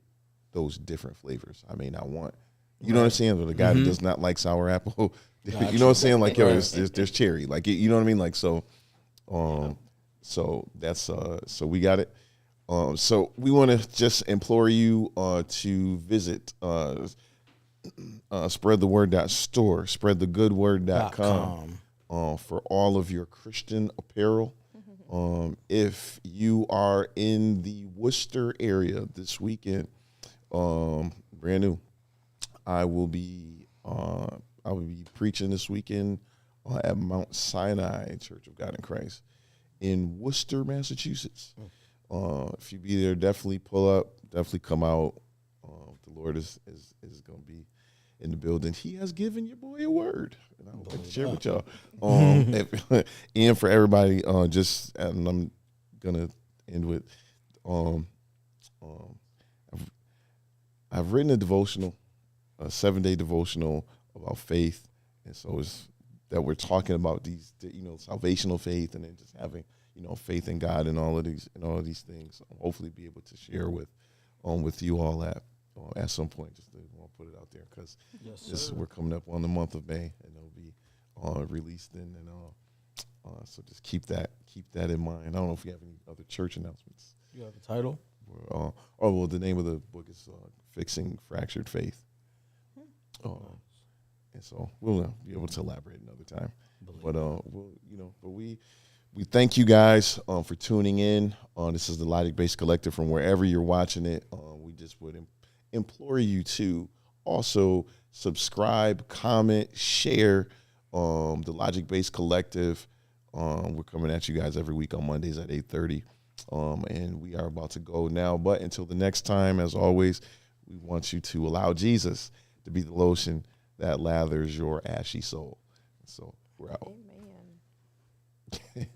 those different flavors. I may not want, you know what I'm saying? But the guy that does not like sour apple, you know what I'm saying? Like, yo, there's cherry. Like, you know what I mean? Like, so, so that's so we got it. So we want to just implore you to visit spreadtheword.store, spreadthegoodword.com for all of your Christian apparel. If you are in the Worcester area this weekend, brand new, I will be preaching this weekend at Mount Sinai Church of God in Christ in Worcester, Massachusetts. If you be there, definitely pull up, definitely come out. The Lord is going to be in the building. He has given your boy a word, and I would like to share with y'all. And for everybody, and I'm gonna end with, I've written a devotional, a 7-day devotional about faith, and so it's that we're talking about these, you know, salvational faith, and then just having, you know, faith in God and all of these things. Hopefully, be able to share with you all that at some point. Just to put it out there, because we're coming up on the month of May, and it'll be released then, and so just keep that in mind. I don't know if you have any other church announcements. You have a title? Well, the name of the book is Fixing Fractured Faith. And so we'll be able to elaborate another time. We thank you guys for tuning in. This is the Logic Based Collective from wherever you're watching it. We just would implore you to also subscribe, comment, share the Logic Based Collective. We're coming at you guys every week on Mondays at 8:30. And we are about to go now. But until the next time, as always, we want you to allow Jesus to be the lotion that lathers your ashy soul. So we're out. Amen.